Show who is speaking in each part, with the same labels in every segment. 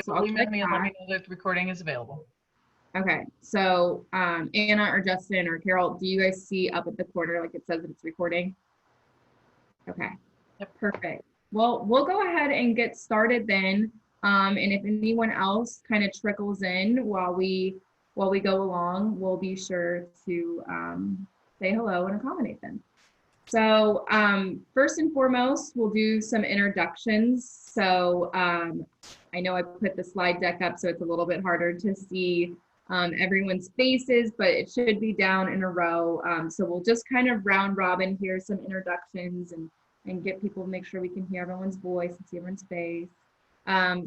Speaker 1: So I'll
Speaker 2: email
Speaker 1: click
Speaker 2: me and let
Speaker 1: that.
Speaker 2: me know that the recording is available.
Speaker 1: Okay, so Anna or Justin or Carol, do you guys see up at the corner like it says that it's recording? Okay,
Speaker 2: Yep.
Speaker 1: Perfect. Well, we'll go ahead and get started then. And if anyone else kind of trickles in while we go along, we'll be sure to say hello and accommodate them. So first and foremost, we'll do some introductions. So I know I put the slide deck up, so it's a little bit harder to see everyone's faces, but it should be down in a row. So we'll just kind of round robin here, some introductions and get people to make sure we can hear everyone's voice and see everyone's face.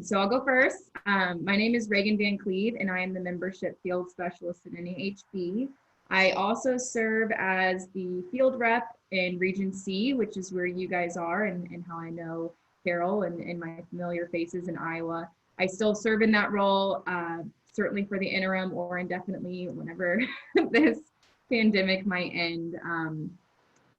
Speaker 1: So I'll go first. My name is Reagan Van Cleve, and I am the membership field specialist at NAHB. I also serve as the field rep in Region C, which is where you guys are and how I know Carol and my familiar faces in Iowa. I still serve in that role, certainly for the interim or indefinitely whenever this pandemic might end.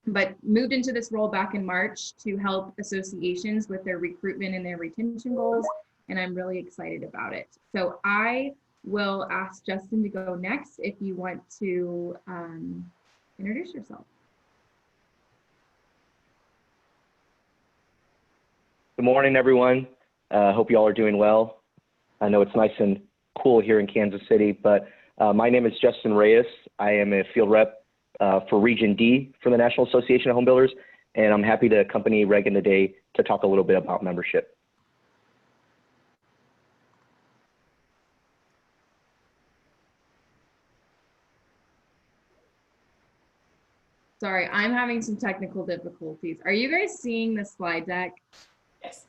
Speaker 1: But moved into this role back in March to help associations with their recruitment and their retention goals, and I'm really excited about it. So I will ask Justin to go next if you want to introduce yourself.
Speaker 3: Good morning, everyone. Hope you all are doing well. I know it's nice and cool here in Kansas City, but my name is Justin Reyes. I am a field rep for Region D for the National Association of Home Builders, and I'm happy to accompany Reagan today to talk a little bit about membership.
Speaker 1: Sorry, I'm having some technical difficulties. Are you guys seeing the slide deck?
Speaker 4: Yes.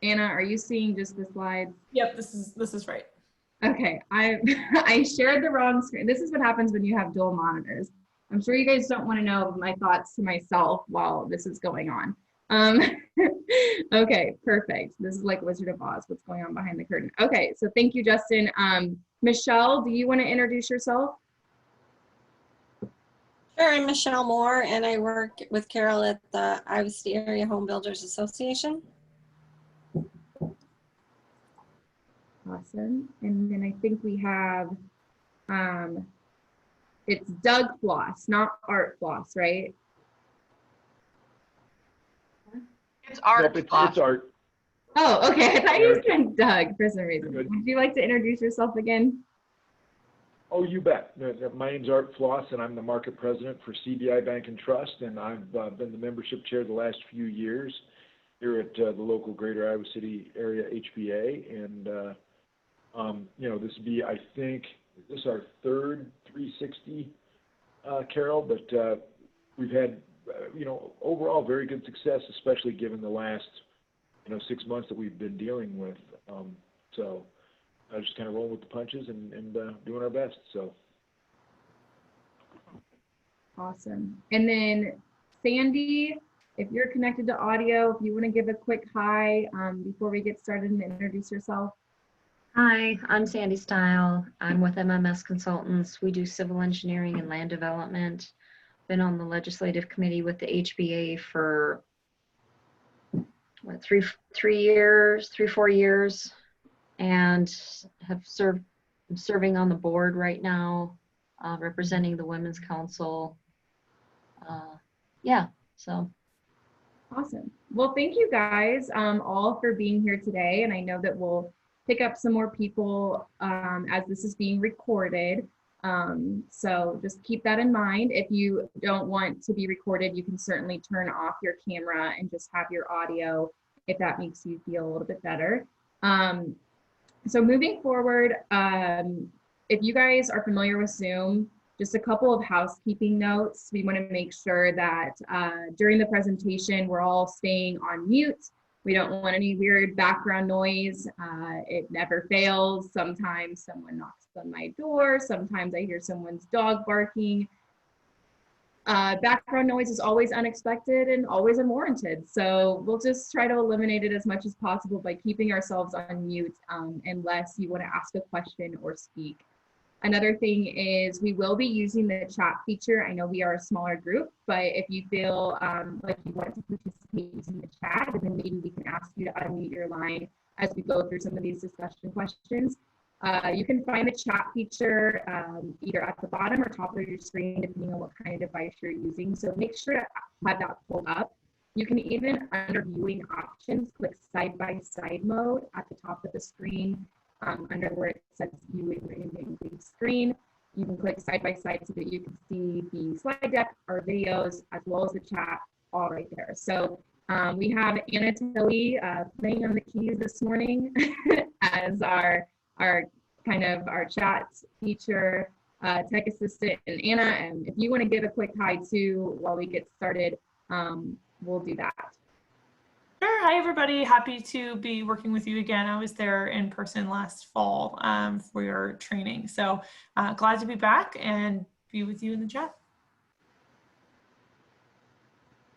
Speaker 1: Anna, are you seeing just the slides?
Speaker 4: Yep, this is right.
Speaker 1: Okay, I shared the wrong screen. This is what happens when you have dual monitors. I'm sure you guys don't want to know my thoughts to myself while this is going on. Okay, perfect. This is like Wizard of Oz, what's going on behind the curtain. Okay, so thank you, Justin. Michelle, do you want to introduce yourself?
Speaker 5: Sure, I'm Michelle Moore, and I work with Carol at the Iowa City Area Home Builders Association.
Speaker 1: Awesome. And then I think we have, it's Doug Floss, not Art Floss, right?
Speaker 2: It's Art.
Speaker 6: Nope, it's Art.
Speaker 1: Oh, okay. I thought you said Doug for some reason. Would you like to introduce yourself again?
Speaker 6: Oh, you bet. My name's Art Floss, and I'm the market president for CBI Bank and Trust, and I've been the membership chair the last few years here at the local Greater Iowa City Area HBA. And, you know, this would be, I think, this is our third 360, Carol, but we've had, you know, overall very good success, especially given the last, 6 months that we've been dealing with. So just kind of rolling with the punches and doing our best. So
Speaker 1: awesome. And then Sandy, if you're connected to audio, if you want to give a quick hi before we get started and introduce yourself.
Speaker 7: Hi, I'm Sandy Style. I'm with MMS Consultants. We do civil engineering and land development. Been on the legislative committee with the HBA for what, 4 years, and have served. I'm serving on the board right now, representing the Women's Council. Yeah, so.
Speaker 1: Awesome. Well, thank you guys all for being here today. And I know that we'll pick up some more people as this is being recorded. So just keep that in mind. If you don't want to be recorded, you can certainly turn off your camera and just have your audio if that makes you feel a little bit better. So moving forward, if you guys are familiar with Zoom, just a couple of housekeeping notes. We want to make sure that during the presentation, we're all staying on mute. We don't want any weird background noise. It never fails. Sometimes someone knocks on my door. Sometimes I hear someone's dog barking. Background noise is always unexpected and always unwarranted. So we'll just try to eliminate it as much as possible by keeping ourselves on mute unless you want to ask a question or speak. Another thing is we will be using the chat feature. I know we are a smaller group, but if you feel like you want to participate using the chat, then maybe we can ask you to unmute your line as we go through some of these discussion questions. You can find the chat feature either at the bottom or top of your screen, depending on what kind of device you're using. So make sure to have that pulled up. You can even, under viewing options, click side-by-side mode at the top of the screen under where it says viewing the complete screen. You can click side-by-side so that you can see the slide deck or videos as well as the chat all right there. So we have Anna Tilley playing on the keys this morning as our chat feature tech assistant. And Anna, and if you want to give a quick hi too while we get started, we'll do that.
Speaker 4: Sure. Hi, everybody. Happy to be working with you again. I was there in person last fall for your training. So glad to be back and be with you in the chat.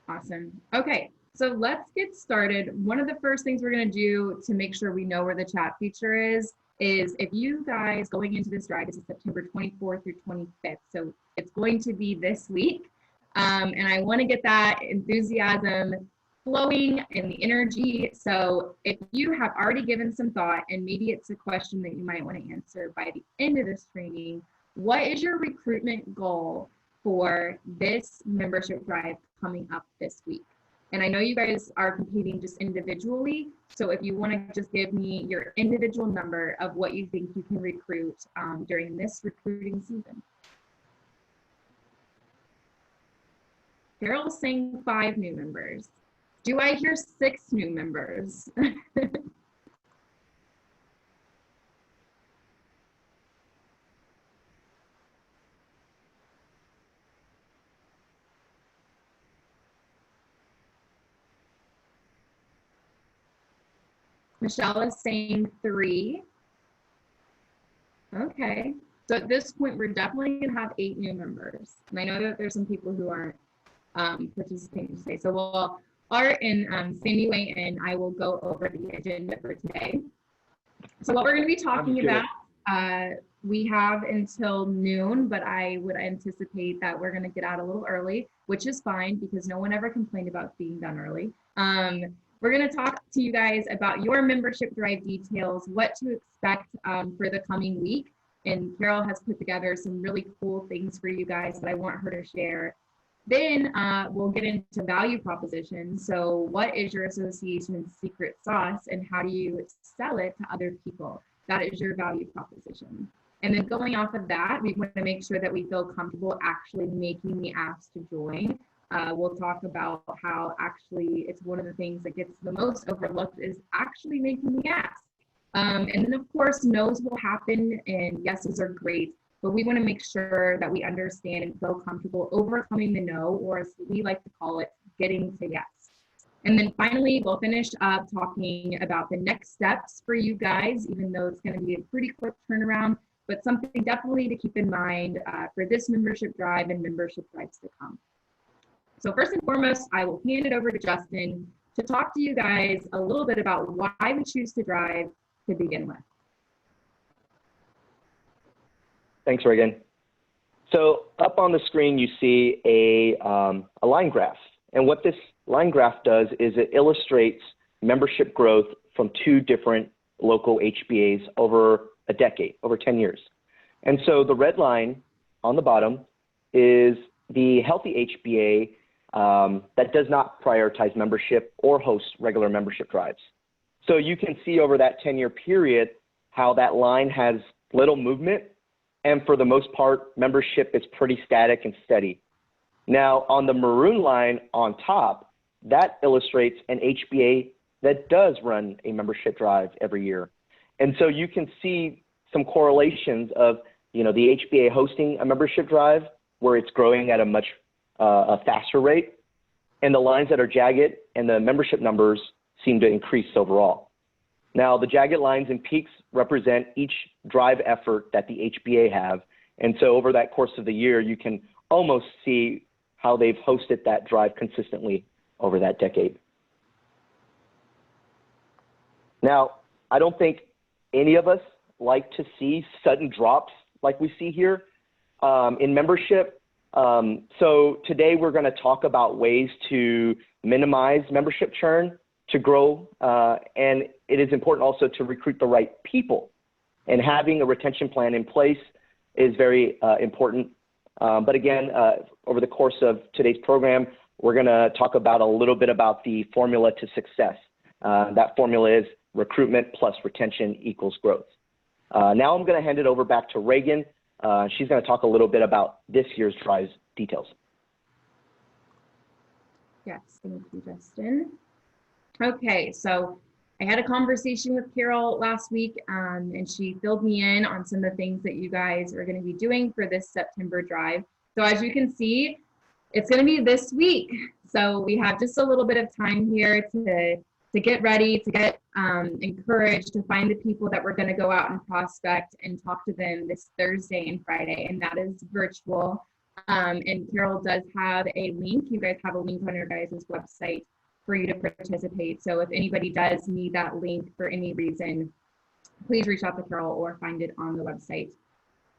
Speaker 1: Awesome. Okay, so let's get started. One of the first things we're going to do to make sure we know where the chat feature is if you guys going into this drive, this is September 24th through 25th. So it's going to be this week. And I want to get that enthusiasm flowing and the energy. So if you have already given some thought, and maybe it's a question that you might want to answer by the end of this training, what is your recruitment goal for this membership drive coming up this week? And I know you guys are competing just individually. So if you want to just give me your individual number of what you think you can recruit during this recruiting season. Carol's saying 5 new members. Do I hear 6 new members? Michelle is saying 3. Okay. So at this point, we're definitely going to have 8 new members. And I know that there's some people who aren't participating today. So we'll, Art and Sandy weigh in. I will go over the agenda for today. So what we're going to be talking about, we have until noon, but I would anticipate that we're going to get out a little early, which is fine because no one ever complained about being done early. We're going to talk to you guys about your membership drive details, what to expect for the coming week. And Carol has put together some really cool things for you guys that I want her to share. Then we'll get into value propositions. So what is your association's secret sauce and how do you sell it to other people? That is your value proposition. And then going off of that, we want to make sure that we feel comfortable actually making the ask to join. We'll talk about how actually it's one of the things that gets the most overlooked is actually making the ask. And then of course, no's will happen and yeses are great, but we want to make sure that we understand and feel comfortable overcoming the no, or as we like to call it, getting to yes. And then finally, we'll finish up talking about the next steps for you guys, even though it's going to be a pretty quick turnaround, but something definitely to keep in mind for this membership drive and membership drives to come. So first and foremost, I will hand it over to Justin to talk to you guys a little bit about why we choose to drive to begin with.
Speaker 3: Thanks, Reagan. So up on the screen, you see a line graph. And what this line graph does is it illustrates membership growth from 2 different local HBAs over a decade, over 10 years. And so the red line on the bottom is the healthy HBA that does not prioritize membership or host regular membership drives. So you can see over that 10-year period how that line has little movement, and for the most part, membership is pretty static and steady. Now, on the maroon line on top, that illustrates an HBA that does run a membership drive every year. And so you can see some correlations of, the HBA hosting a membership drive where it's growing at a much a faster rate, and the lines that are jagged and the membership numbers seem to increase overall. Now, the jagged lines and peaks represent each drive effort that the HBA have. And so over that course of the year, you can almost see how they've hosted that drive consistently over that decade. Now, I don't think any of us like to see sudden drops like we see here in membership. So today we're going to talk about ways to minimize membership churn to grow, and it is important also to recruit the right people. And having a retention plan in place is very important. But again, over the course of today's program, we're going to talk about a little bit about the formula to success. That formula is recruitment plus retention equals growth. Now I'm going to hand it over back to Reagan. She's going to talk a little bit about this year's drive's details.
Speaker 1: Yes, thank you, Justin. Okay, so I had a conversation with Carol last week, and she filled me in on some of the things that you guys are going to be doing for this September drive. So as you can see, it's going to be this week. So we have just a little bit of time here to get ready, to get encouraged, to find the people that we're going to go out and prospect and talk to them this Thursday and Friday, and that is virtual. And Carol does have a link. You guys have a link on your guys' website for you to participate. So if anybody does need that link for any reason, please reach out to Carol or find it on the website.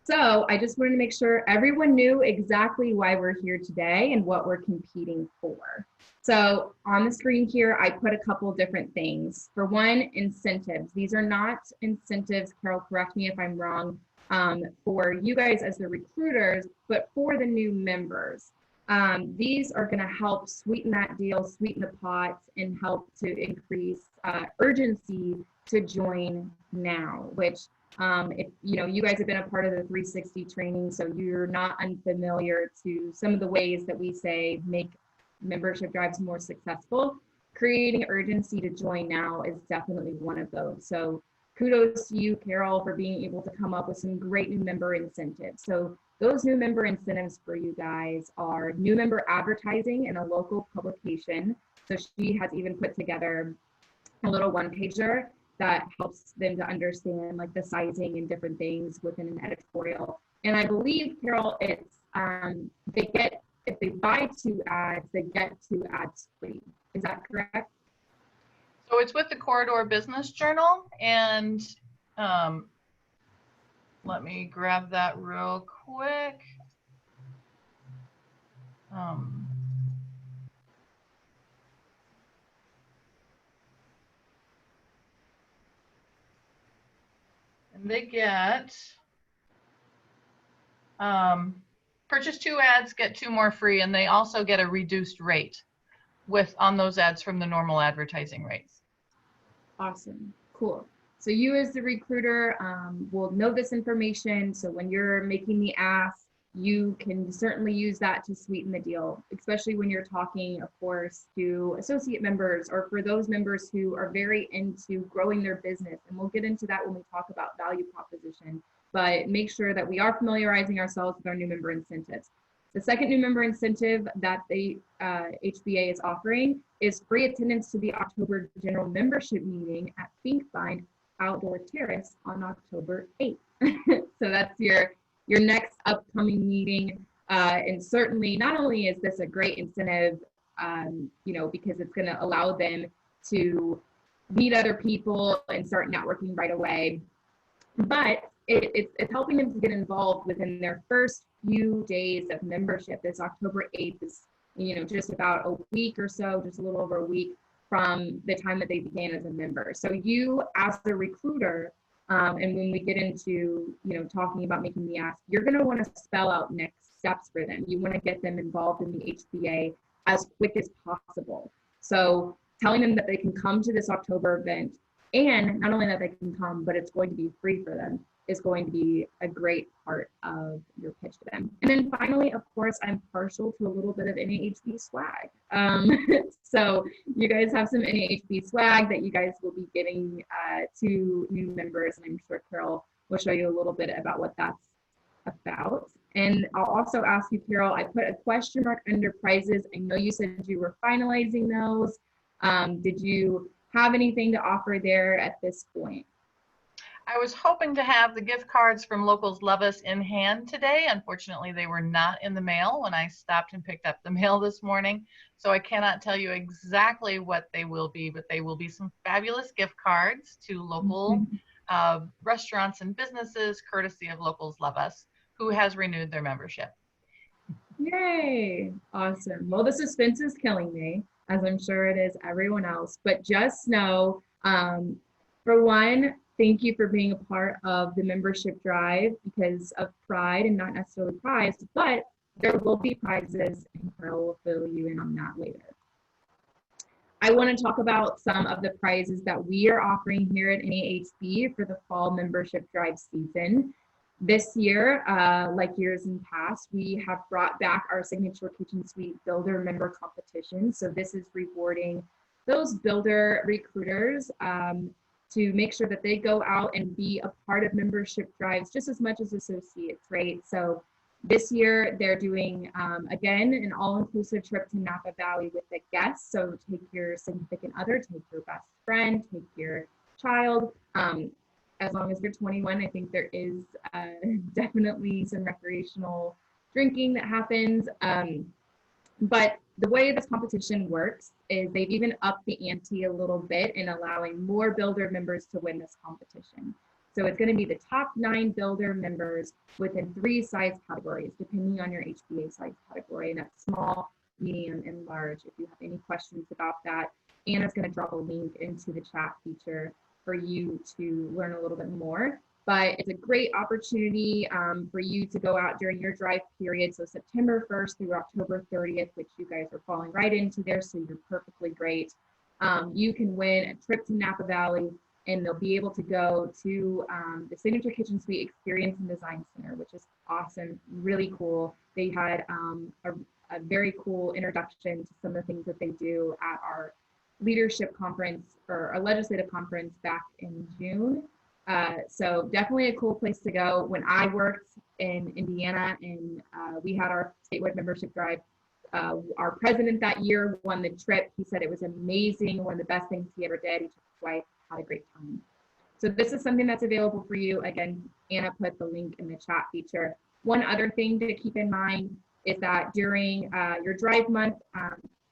Speaker 1: So I just wanted to make sure everyone knew exactly why we're here today and what we're competing for. So on the screen here, I put a couple different things. For one, incentives. These are not incentives, Carol, correct me if I'm wrong, for you guys as the recruiters, but for the new members. These are going to help sweeten that deal, sweeten the pot, and help to increase urgency to join now, which if you guys have been a part of the 360 training, so you're not unfamiliar to some of the ways that we say make membership drives more successful. Creating urgency to join now is definitely one of those. So kudos to you, Carol, for being able to come up with some great new member incentives. So those new member incentives for you guys are new member advertising in a local publication. So she has even put together a little one-pager that helps them to understand like the sizing and different things within an editorial. And I believe, Carol, it's if they buy 2 ads, they get 2 ads free. Is that correct?
Speaker 2: So it's with the Corridor Business Journal, and let me grab that real quick. And they get purchase 2 ads, get 2 more free, and they also get a reduced rate on those ads from the normal advertising rates.
Speaker 1: Awesome, cool. So you as the recruiter will know this information. So when you're making the ask, you can certainly use that to sweeten the deal, especially when you're talking, of course, to associate members or for those members who are very into growing their business. And we'll get into that when we talk about value proposition, but make sure that we are familiarizing ourselves with our new member incentives. The second new member incentive that the HBA is offering is free attendance to the October general membership meeting at Finkbind Outdoor Terrace on October 8th. So that's your next upcoming meeting. And certainly not only is this a great incentive, because it's going to allow them to meet other people and start networking right away, but it's helping them to get involved within their first few days of membership. This October 8th is, just about a week or so, just a little over a week from the time that they began as a member. So you as the recruiter, and when we get into, talking about making the ask, you're going to want to spell out next steps for them. You want to get them involved in the HBA as quick as possible. So telling them that they can come to this October event, and not only that they can come, but it's going to be free for them, is going to be a great part of your pitch to them. And then finally, of course, I'm partial to a little bit of NAHB swag. So you guys have some NAHB swag that you guys will be giving to new members. And I'm sure Carol will show you a little bit about what that's about. And I'll also ask you, Carol, I put a question mark under prizes. I know you said you were finalizing those. Did you have anything to offer there at this point?
Speaker 2: I was hoping to have the gift cards from Locals Love Us in hand today. Unfortunately, they were not in the mail when I stopped and picked up the mail this morning. So I cannot tell you exactly what they will be, but they will be some fabulous gift cards to local restaurants and businesses, courtesy of Locals Love Us, who has renewed their membership.
Speaker 1: Yay, awesome. Well, the suspense is killing me. as I'm sure it is everyone else. But just know, for one, thank you for being a part of the membership drive because of pride and not necessarily prize, but there will be prizes, and Carol will fill you in on that later. I want to talk about some of the prizes that we are offering here at NAHB for the fall membership drive season. This year, like years in past, we have brought back our signature kitchen suite builder member competition. So this is rewarding those builder recruiters to make sure that they go out and be a part of membership drives just as much as associates, right? So this year they're doing, again, an all-inclusive trip to Napa Valley with the guests. So take your significant other, take your best friend, take your child. As long as they're 21, I think there is definitely some recreational drinking that happens. But the way this competition works is they've even upped the ante a little bit in allowing more builder members to win this competition. So it's going to be the top 9 builder members within 3 size categories, depending on your HBA size category, and that's small, medium, and large. If you have any questions about that, Anna's going to drop a link into the chat feature for you to learn a little bit more. But it's a great opportunity for you to go out during your drive period. So September 1st through October 30th, which you guys are falling right into there, so you're perfectly great. You can win a trip to Napa Valley, and they'll be able to go to the Signature Kitchen Suite Experience and Design Center, which is awesome, really cool. They had a very cool introduction to some of the things that they do at our leadership conference or a legislative conference back in June. So definitely a cool place to go. When I worked in Indiana and we had our statewide membership drive, our president that year won the trip. He said it was amazing, one of the best things he ever did. He took his wife, had a great time. So this is something that's available for you. Again, Anna put the link in the chat feature. One other thing to keep in mind is that during your drive month,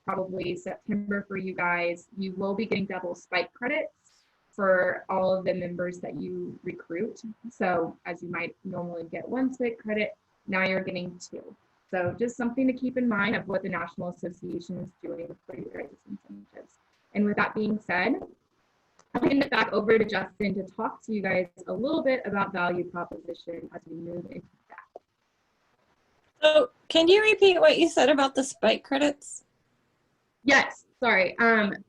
Speaker 1: probably September for you guys, you will be getting double spike credits for all of the members that you recruit. So as you might normally get 1 spike credit, now you're getting 2. So just something to keep in mind of what the National Association is doing for your guys' incentives. And with that being said, I'll hand it back over to Justin to talk to you guys a little bit about value proposition as we move into that.
Speaker 5: So can you repeat what you said about the spike credits?
Speaker 1: Yes, sorry.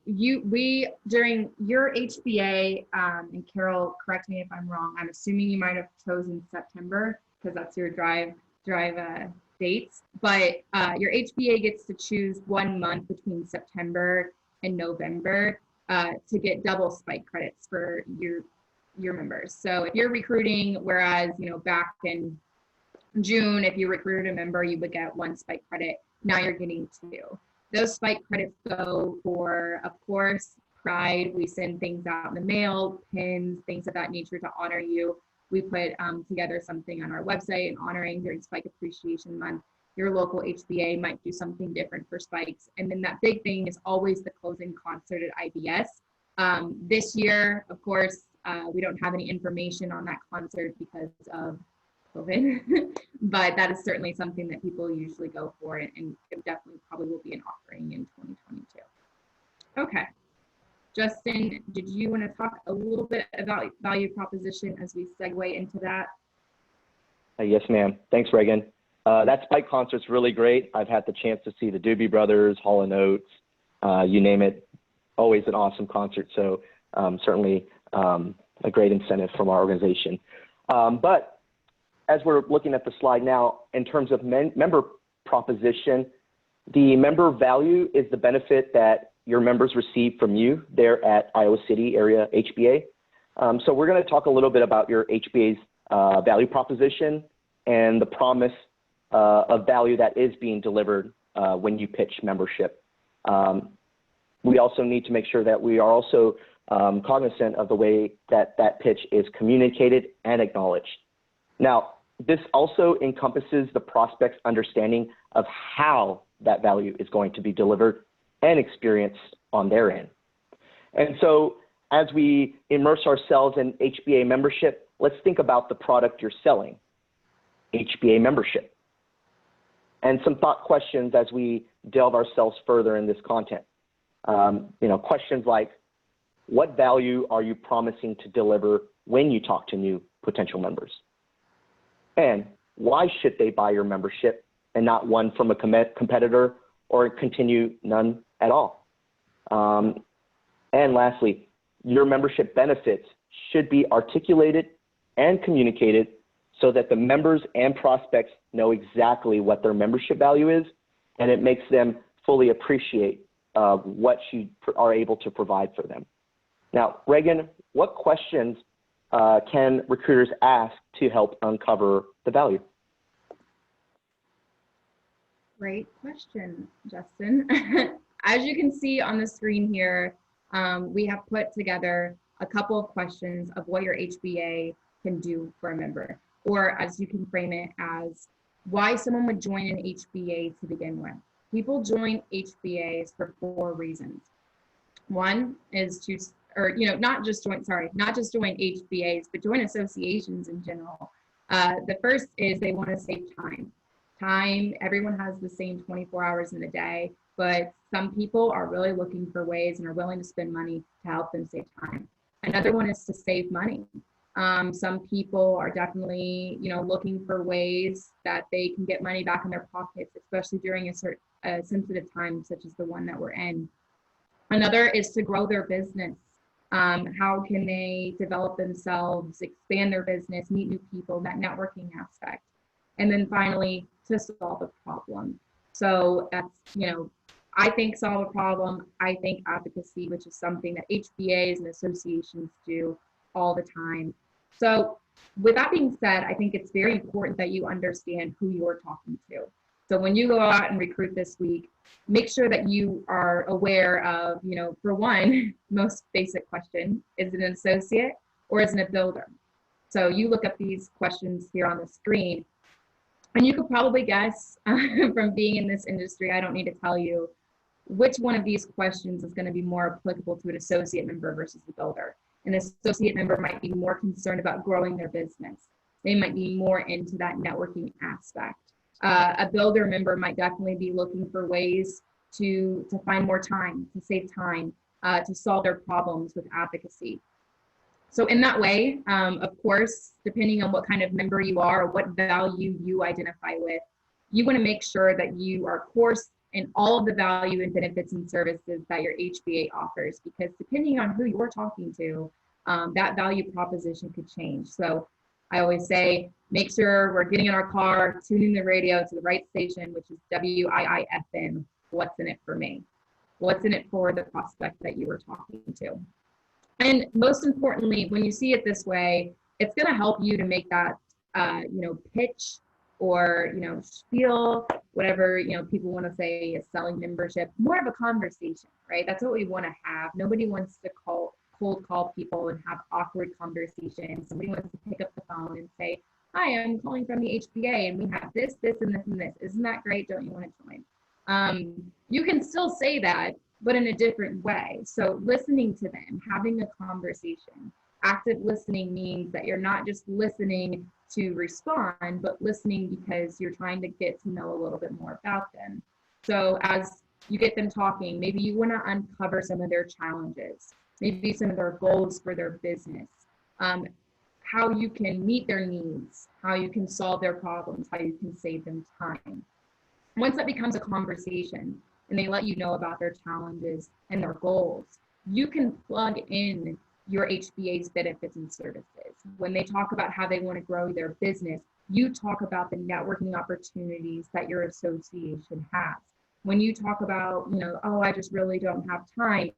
Speaker 1: We during your HBA, and Carol, correct me if I'm wrong, I'm assuming you might have chosen September because that's your drive dates, but your HBA gets to choose 1 month between September and November to get double spike credits for your members. So if you're recruiting, whereas back in June, if you recruited a member, you would get 1 spike credit. Now you're getting 2. Those spike credits go for, of course, pride. We send things out in the mail, pins, things of that nature to honor you. We put together something on our website and honoring during Spike Appreciation Month. Your local HBA might do something different for spikes. And then that big thing is always the closing concert at IBS. This year, of course, we don't have any information on that concert because of COVID, but that is certainly something that people usually go for, and it definitely probably will be an offering in 2022. Okay, Justin, did you want to talk a little bit about value proposition as we segue into that?
Speaker 3: Yes, ma'am. Thanks, Reagan. That Spike concert's really great. I've had the chance to see the Doobie Brothers, Hall & Oates, you name it. Always an awesome concert. So certainly a great incentive from our organization. But as we're looking at the slide now, in terms of member proposition, the member value is the benefit that your members receive from you there at Iowa City area HBA. So we're going to talk a little bit about your HBA's value proposition and the promise of value that is being delivered when you pitch membership. We also need to make sure that we are also cognizant of the way that that pitch is communicated and acknowledged. Now, this also encompasses the prospect's understanding of how that value is going to be delivered and experienced on their end. And so as we immerse ourselves in HBA membership, let's think about the product you're selling, HBA membership, and some thought questions as we delve ourselves further in this content. Questions like, what value are you promising to deliver when you talk to new potential members? And why should they buy your membership and not one from a competitor or continue none at all? And lastly, your membership benefits should be articulated and communicated so that the members and prospects know exactly what their membership value is, and it makes them fully appreciate what you are able to provide for them. Now, Reagan, what questions can recruiters ask to help uncover the value?
Speaker 1: Great question, Justin. As you can see on the screen here, we have put together a couple of questions of what your HBA can do for a member, or as you can frame it as why someone would join an HBA to begin with. People join HBAs for 4 reasons. One is to, not just join HBAs, but join associations in general. The first is they want to save time. Everyone has the same 24 hours in a day, but some people are really looking for ways and are willing to spend money to help them save time. Another one is to save money. Some people are definitely, looking for ways that they can get money back in their pockets, especially during a sensitive time such as the one that we're in. Another is to grow their business. How can they develop themselves, expand their business, meet new people, that networking aspect. And then finally, to solve a problem. So that's, I think solve a problem. I think advocacy, which is something that HBAs and associations do all the time. So with that being said, I think it's very important that you understand who you're talking to. So when you go out and recruit this week, make sure that you are aware of, for one, most basic question, is it an associate or is it a builder? So you look up these questions here on the screen, and you could probably guess from being in this industry, I don't need to tell you, which one of these questions is going to be more applicable to an associate member versus the builder. An associate member might be more concerned about growing their business. They might be more into that networking aspect. A builder member might definitely be looking for ways to find more time, to save time, to solve their problems with advocacy. So in that way, of course, depending on what kind of member you are or what value you identify with, you want to make sure that you are coursed in all of the value and benefits and services that your HBA offers, because depending on who you're talking to, that value proposition could change. So I always say, make sure we're getting in our car, tuning the radio to the right station, which is WIIFM. What's in it for me? What's in it for the prospect that you were talking to? And most importantly, when you see it this way, it's going to help you to make that, pitch or, spiel, whatever, people want to say is selling membership, more of a conversation, right? That's what we want to have. Nobody wants to cold call people and have awkward conversations. Somebody wants to pick up the phone and say, hi, I'm calling from the HBA and we have this, this, and this, and this. Isn't that great? Don't you want to join? You can still say that, but in a different way. So listening to them, having a conversation. Active listening means that you're not just listening to respond, but listening because you're trying to get to know a little bit more about them. So as you get them talking, maybe you want to uncover some of their challenges, maybe some of their goals for their business, how you can meet their needs, how you can solve their problems, how you can save them time. Once that becomes a conversation and they let you know about their challenges and their goals, you can plug in your HBA's benefits and services. When they talk about how they want to grow their business, you talk about the networking opportunities that your association has. When you talk about, oh, I just really don't have time,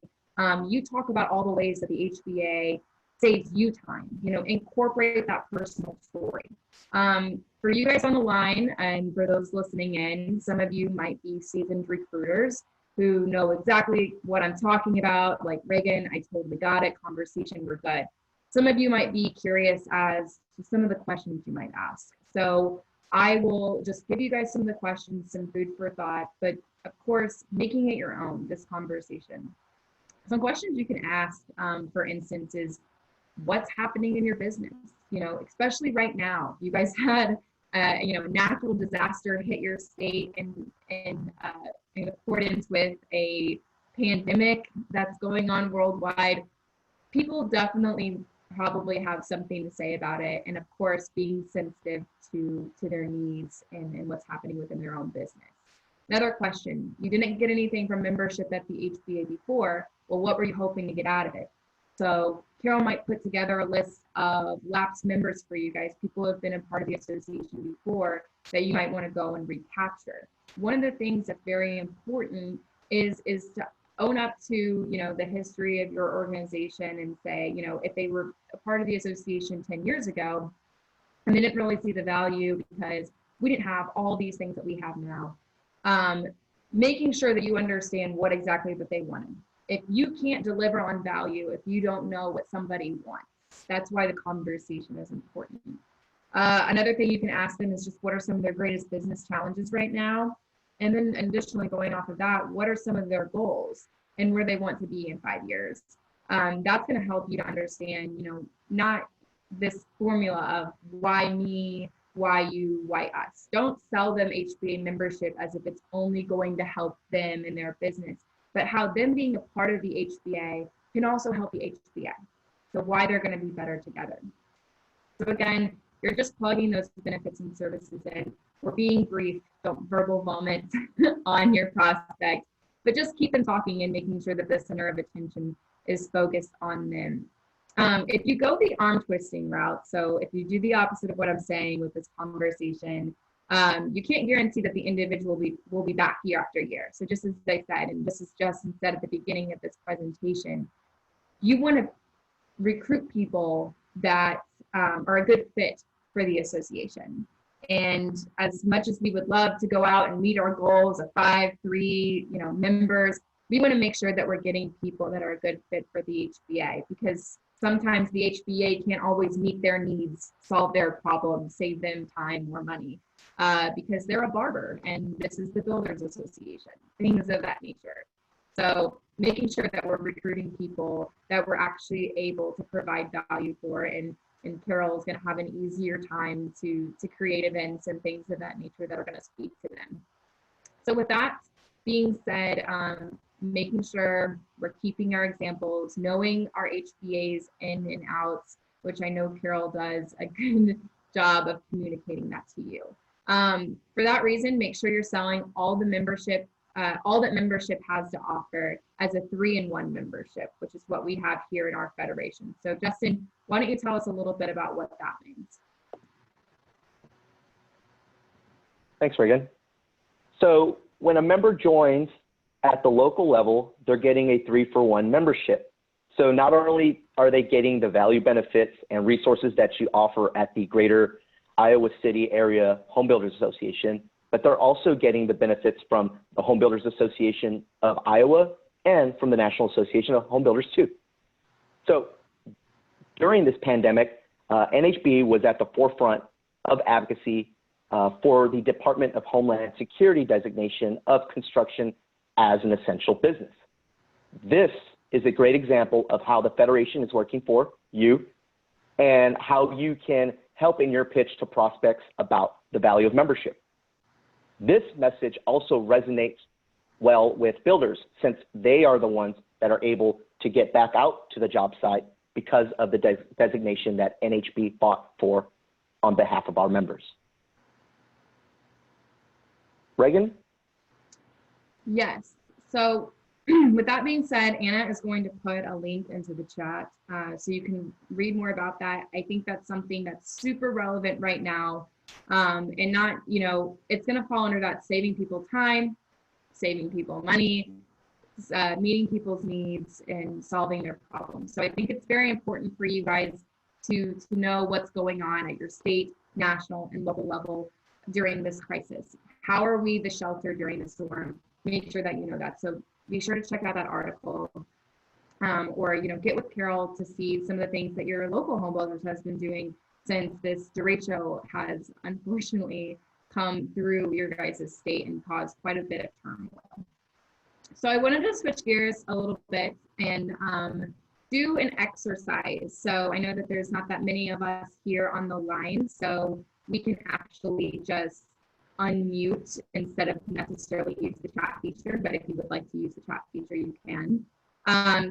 Speaker 1: you talk about all the ways that the HBA saves you time, incorporate that personal story. For you guys on the line and for those listening in, some of you might be seasoned recruiters who know exactly what I'm talking about, like Reagan, I totally got it, conversation, we're good. Some of you might be curious as to some of the questions you might ask. So I will just give you guys some of the questions, some food for thought, but of course, making it your own, this conversation. Some questions you can ask, for instance, is what's happening in your business? Especially right now, you guys had, natural disaster hit your state in accordance with a pandemic that's going on worldwide, people definitely probably have something to say about it. And of course, being sensitive to their needs and what's happening within their own business. Another question, you didn't get anything from membership at the HBA before. Well, what were you hoping to get out of it? So Carol might put together a list of lapsed members for you guys, people who have been a part of the association before that you might want to go and recapture. One of the things that's very important is to own up to, you know, the history of your organization and say, you know, if they were a part of the association 10 years ago and they didn't really see the value because we didn't have all these things that we have now, making sure that you understand what exactly that they wanted. If you can't deliver on value, if you don't know what somebody wants, that's why the conversation is important. Another thing you can ask them is just what are some of their greatest business challenges right now? And then additionally, going off of that, what are some of their goals and where they want to be in 5 years? That's going to help you to understand, you know, not this formula of why me, why you, why us. Don't sell them HBA membership as if it's only going to help them in their business, but how them being a part of the HBA can also help the HBA. So why they're going to be better together. So again, you're just plugging those benefits and services in. We're being brief, don't verbal vomit on your prospect, but just keep them talking and making sure that the center of attention is focused on them. If you go the arm twisting route, so if you do the opposite of what I'm saying with this conversation, you can't guarantee that the individual will be back year after year. So just as I said, and this is Justin said at the beginning of this presentation, you want to recruit people that are a good fit for the association. And as much as we would love to go out and meet our goals of 5, 3, you know, members, we want to make sure that we're getting people that are a good fit for the HBA, because sometimes the HBA can't always meet their needs, solve their problems, save them time or money, because they're a barber and this is the Builders Association, things of that nature. So making sure that we're recruiting people that we're actually able to provide value for, and Carol is going to have an easier time to create events and things of that nature that are going to speak to them. So with that being said, making sure we're keeping our examples, knowing our HBAs in and outs, which I know Carol does a good job of communicating that to you. For that reason, make sure you're selling all the membership, all that membership has to offer as a 3-in-1 membership, which is what we have here in our federation. So Justin, why don't you tell us a little bit about what that means?
Speaker 3: Thanks, Reagan. So when a member joins at the local level, they're getting a 3-for-1 membership. So not only are they getting the value benefits and resources that you offer at the Greater Iowa City Area Home Builders Association, but they're also getting the benefits from the Home Builders Association of Iowa and from the National Association of Home Builders too. So during this pandemic, NAHB was at the forefront of advocacy for the Department of Homeland Security designation of construction as an essential business. This is a great example of how the Federation is working for you and how you can help in your pitch to prospects about the value of membership. This message also resonates well with builders, since they are the ones that are able to get back out to the job site because of the designation that NAHB fought for on behalf of our members. Reagan?
Speaker 1: Yes. So with that being said, Anna is going to put a link into the chat so you can read more about that. I think that's something that's super relevant right now, and not, you know, it's going to fall under that saving people time, saving people money, meeting people's needs, and solving their problems. So I think it's very important for you guys to know what's going on at your state, national, and local level during this crisis. How are we the shelter during the storm? Make sure that you know that. So be sure to check out that article, or, you know, get with Carol to see some of the things that your local home builders has been doing since this derecho has unfortunately come through your guys' state and caused quite a bit of turmoil. So I wanted to switch gears a little bit and do an exercise. So I know that there's not that many of us here on the line, so we can actually just unmute instead of necessarily use the chat feature, but if you would like to use the chat feature, you can.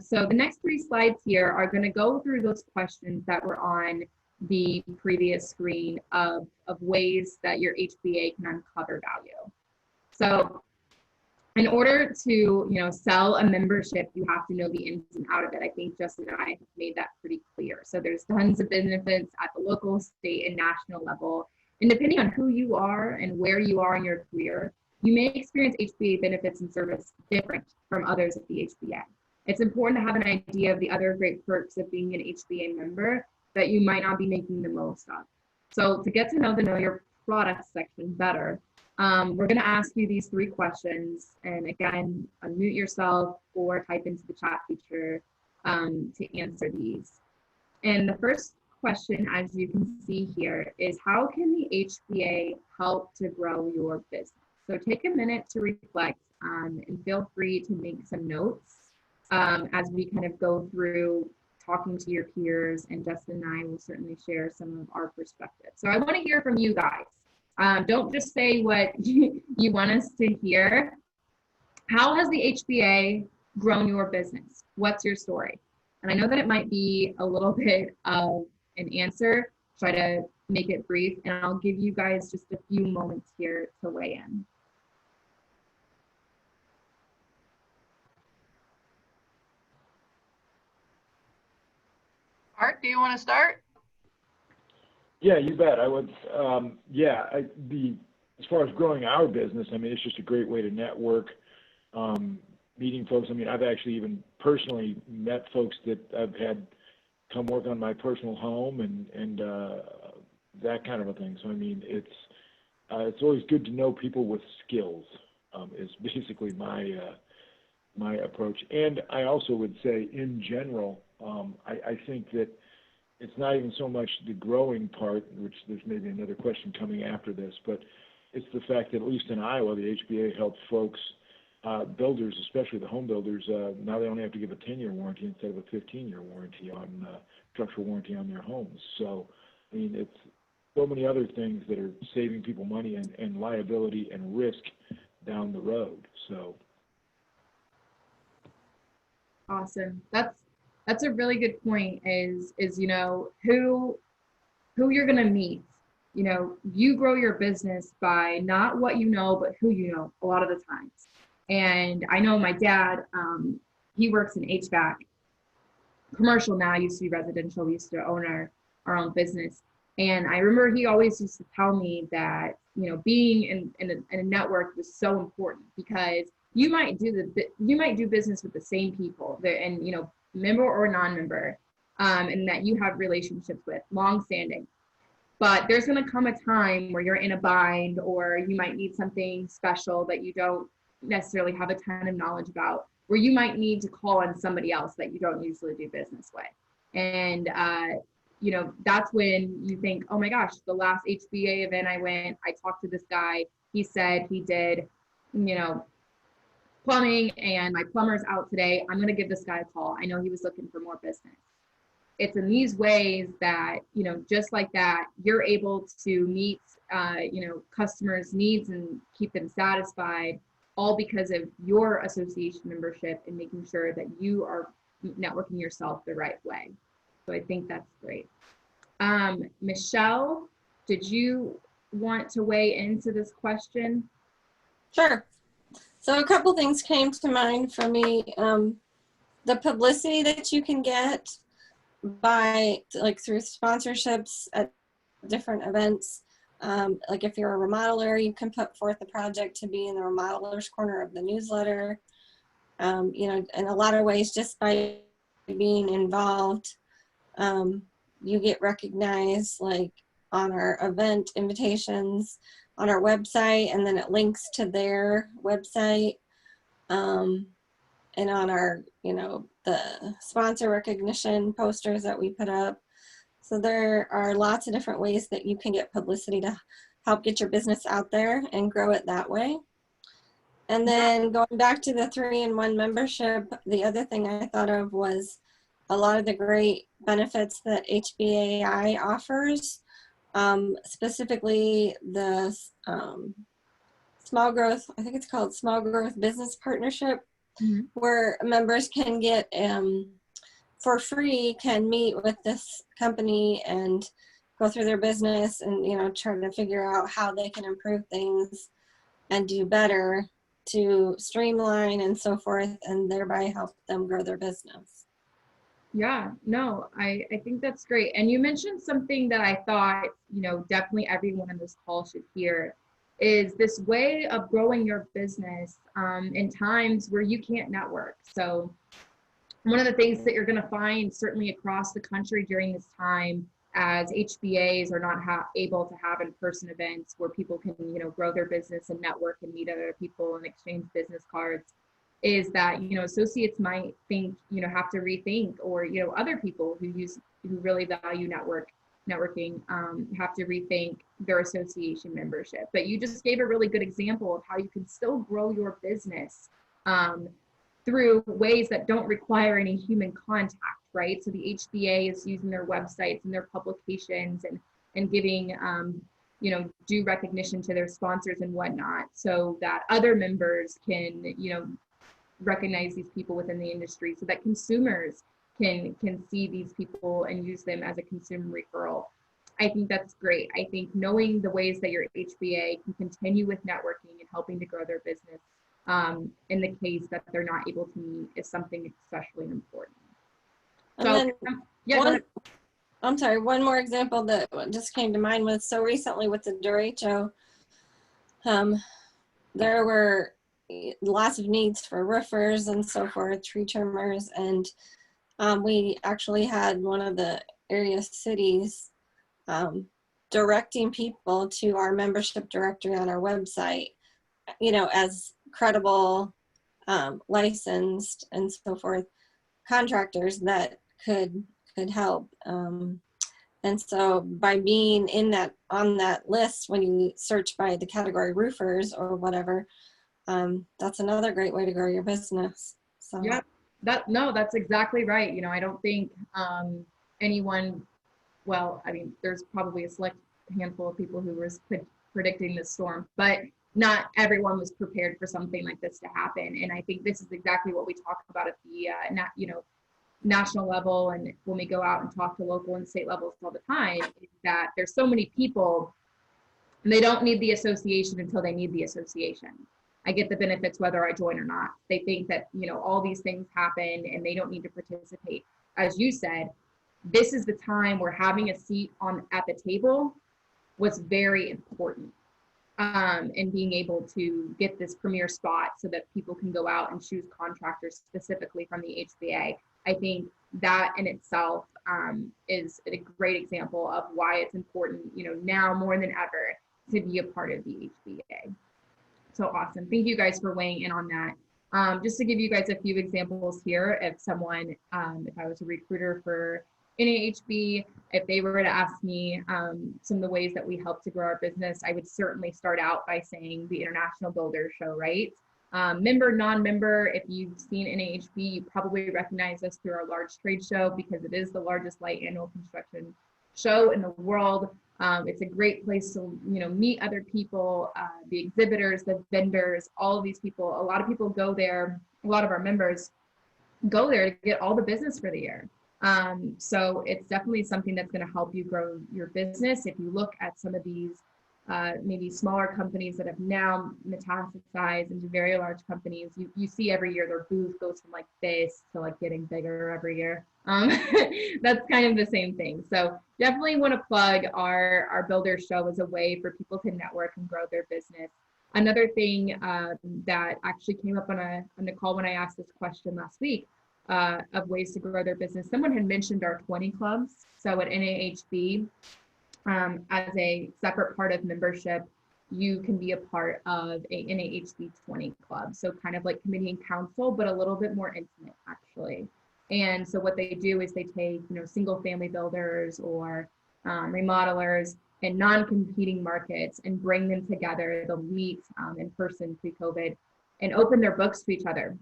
Speaker 1: So the next 3 slides here are going to go through those questions that were on the previous screen of ways that your HBA can uncover value. So in order to sell a membership, you have to know the ins and out of it. I think Justin and I have made that pretty clear. So there's tons of benefits at the local, state, and national level. And depending on who you are and where you are in your career, you may experience HBA benefits and service different from others at the HBA. It's important to have an idea of the other great perks of being an HBA member that you might not be making the most of. So to get to know the Know Your Product section better, we're going to ask you these 3 questions. And again, unmute yourself or type into the chat feature to answer these. And the first question, as you can see here, is how can the HBA help to grow your business? So take a minute to reflect and feel free to make some notes as we kind of go through talking to your peers, and Justin and I will certainly share some of our perspectives. So I want to hear from you guys. Don't just say what you want us to hear. How has the HBA grown your business? What's your story? And I know that it might be a little bit of an answer. Try to make it brief, and I'll give you guys just a few moments here to weigh in.
Speaker 2: Art, do you want to start?
Speaker 6: Yeah, you bet. I would. As far as growing our business, I mean, it's just a great way to network, meeting folks. I mean, I've actually even personally met folks that I've had come work on my personal home and that kind of a thing. So I mean, it's always good to know people with skills. Is basically my approach. And I also would say, in general, I think that it's not even so much the growing part, which there's maybe another question coming after this, but it's the fact that at least in Iowa, the HBA helps folks, builders, especially the home builders, now they only have to give a 10-year warranty instead of a 15-year warranty on structural warranty on their homes. So, I mean, it's so many other things that are saving people money and liability and risk down the road. So.
Speaker 1: Awesome. That's a really good point is who you're going to meet. You grow your business by not what you know, but who you know a lot of the times. And I know my dad, he works in HVAC, commercial now, used to be residential. We used to own our own business. And I remember he always used to tell me that, being in a network was so important, because you might do business with the same people and, member or non-member, and that you have relationships with long-standing. But there's going to come a time where you're in a bind, or you might need something special that you don't necessarily have a ton of knowledge about, where you might need to call on somebody else that you don't usually do business with. And, that's when you think, oh my gosh, the last HBA event I talked to this guy, he said he did, plumbing, and my plumber's out today. I'm going to give this guy a call. I know he was looking for more business. It's in these ways that, just like that, you're able to meet, customers' needs and keep them satisfied, all because of your association membership and making sure that you are networking yourself the right way. So I think that's great. Michelle, did you want to weigh into this question?
Speaker 5: Sure. So a couple things came to mind for me. The publicity that you can get through sponsorships at different events. Like if you're a remodeler, you can put forth a project to be in the remodeler's corner of the newsletter. In a lot of ways, just by being involved, you get recognized, like on our event invitations on our website, and then it links to their website, and on our, the sponsor recognition posters that we put up. So there are lots of different ways that you can get publicity to help get your business out there and grow it that way. And then going back to the 3-in-1 membership, the other thing I thought of was a lot of the great benefits that HBAI offers. Specifically the small growth, I think it's called Small Growth Business Partnership,
Speaker 1: Mhm.
Speaker 5: where members can get, for free, can meet with this company and go through their business and, you know, try to figure out how they can improve things and do better to streamline and so forth, and thereby help them grow their business.
Speaker 1: Yeah, no, I think that's great. And you mentioned something that I thought, definitely everyone on this call should hear, is this way of growing your business in times where you can't network. So one of the things that you're going to find certainly across the country during this time, as HBAs are not able to have in-person events where people can, grow their business and network and meet other people and exchange business cards, is that, associates might think, have to rethink, or, other people who really value networking have to rethink their association membership. But you just gave a really good example of how you can still grow your business through ways that don't require any human contact, right? So the HBA is using their websites and their publications and giving, due recognition to their sponsors and whatnot, so that other members can, recognize these people within the industry, so that consumers can see these people and use them as a consumer referral. I think that's great. I think knowing the ways that your HBA can continue with networking and helping to grow their business in the case that they're not able to meet is something especially important.
Speaker 5: And
Speaker 1: So,
Speaker 5: then
Speaker 1: yeah, go ahead.
Speaker 5: I'm sorry, one more example that just came to mind was, so recently with the derecho, there were lots of needs for roofers and so forth, tree trimmers, and we actually had one of the area cities directing people to our membership directory on our website, as credible, licensed and so forth contractors that could help. And so by being on that list, when you search by the category roofers or whatever, that's another great way to grow your business. So
Speaker 1: Yeah, that's exactly right. I don't think anyone, well, I mean, there's probably a select handful of people who were predicting this storm, but not everyone was prepared for something like this to happen. And I think this is exactly what we talk about at the national level, and when we go out and talk to local and state levels all the time, is that there's so many people, and they don't need the association until they need the association. I get the benefits whether I join or not. They think that, all these things happen and they don't need to participate. As you said, this is the time where having a seat at the table was very important. And being able to get this premier spot so that people can go out and choose contractors specifically from the HBA. I think that in itself is a great example of why it's important, now more than ever, to be a part of the HBA. So awesome. Thank you guys for weighing in on that. Just to give you guys a few examples here, if someone, if I was a recruiter for NAHB, if they were to ask me some of the ways that we help to grow our business, I would certainly start out by saying the International Builders Show, right? Member, non-member, if you've seen NAHB, you probably recognize us through our large trade show because it is the largest light annual construction show in the world. It's a great place to, meet other people, the exhibitors, the vendors, all of these people. A lot of people go there, a lot of our members go there to get all the business for the year. So it's definitely something that's going to help you grow your business. If you look at some of these maybe smaller companies that have now metastasized into very large companies, you see every year their booth goes from like this to like getting bigger every year. That's kind of the same thing. So definitely want to plug our Builder Show as a way for people to network and grow their business. Another thing that actually came up on the call when I asked this question last week of ways to grow their business, someone had mentioned our 20 clubs. So at NAHB, as a separate part of membership, you can be a part of a NAHB 20 club. So kind of like committee and council, but a little bit more intimate actually. And so what they do is they take, single family builders or remodelers in non-competing markets and bring them together. They'll meet in person pre-COVID and open their books to each other.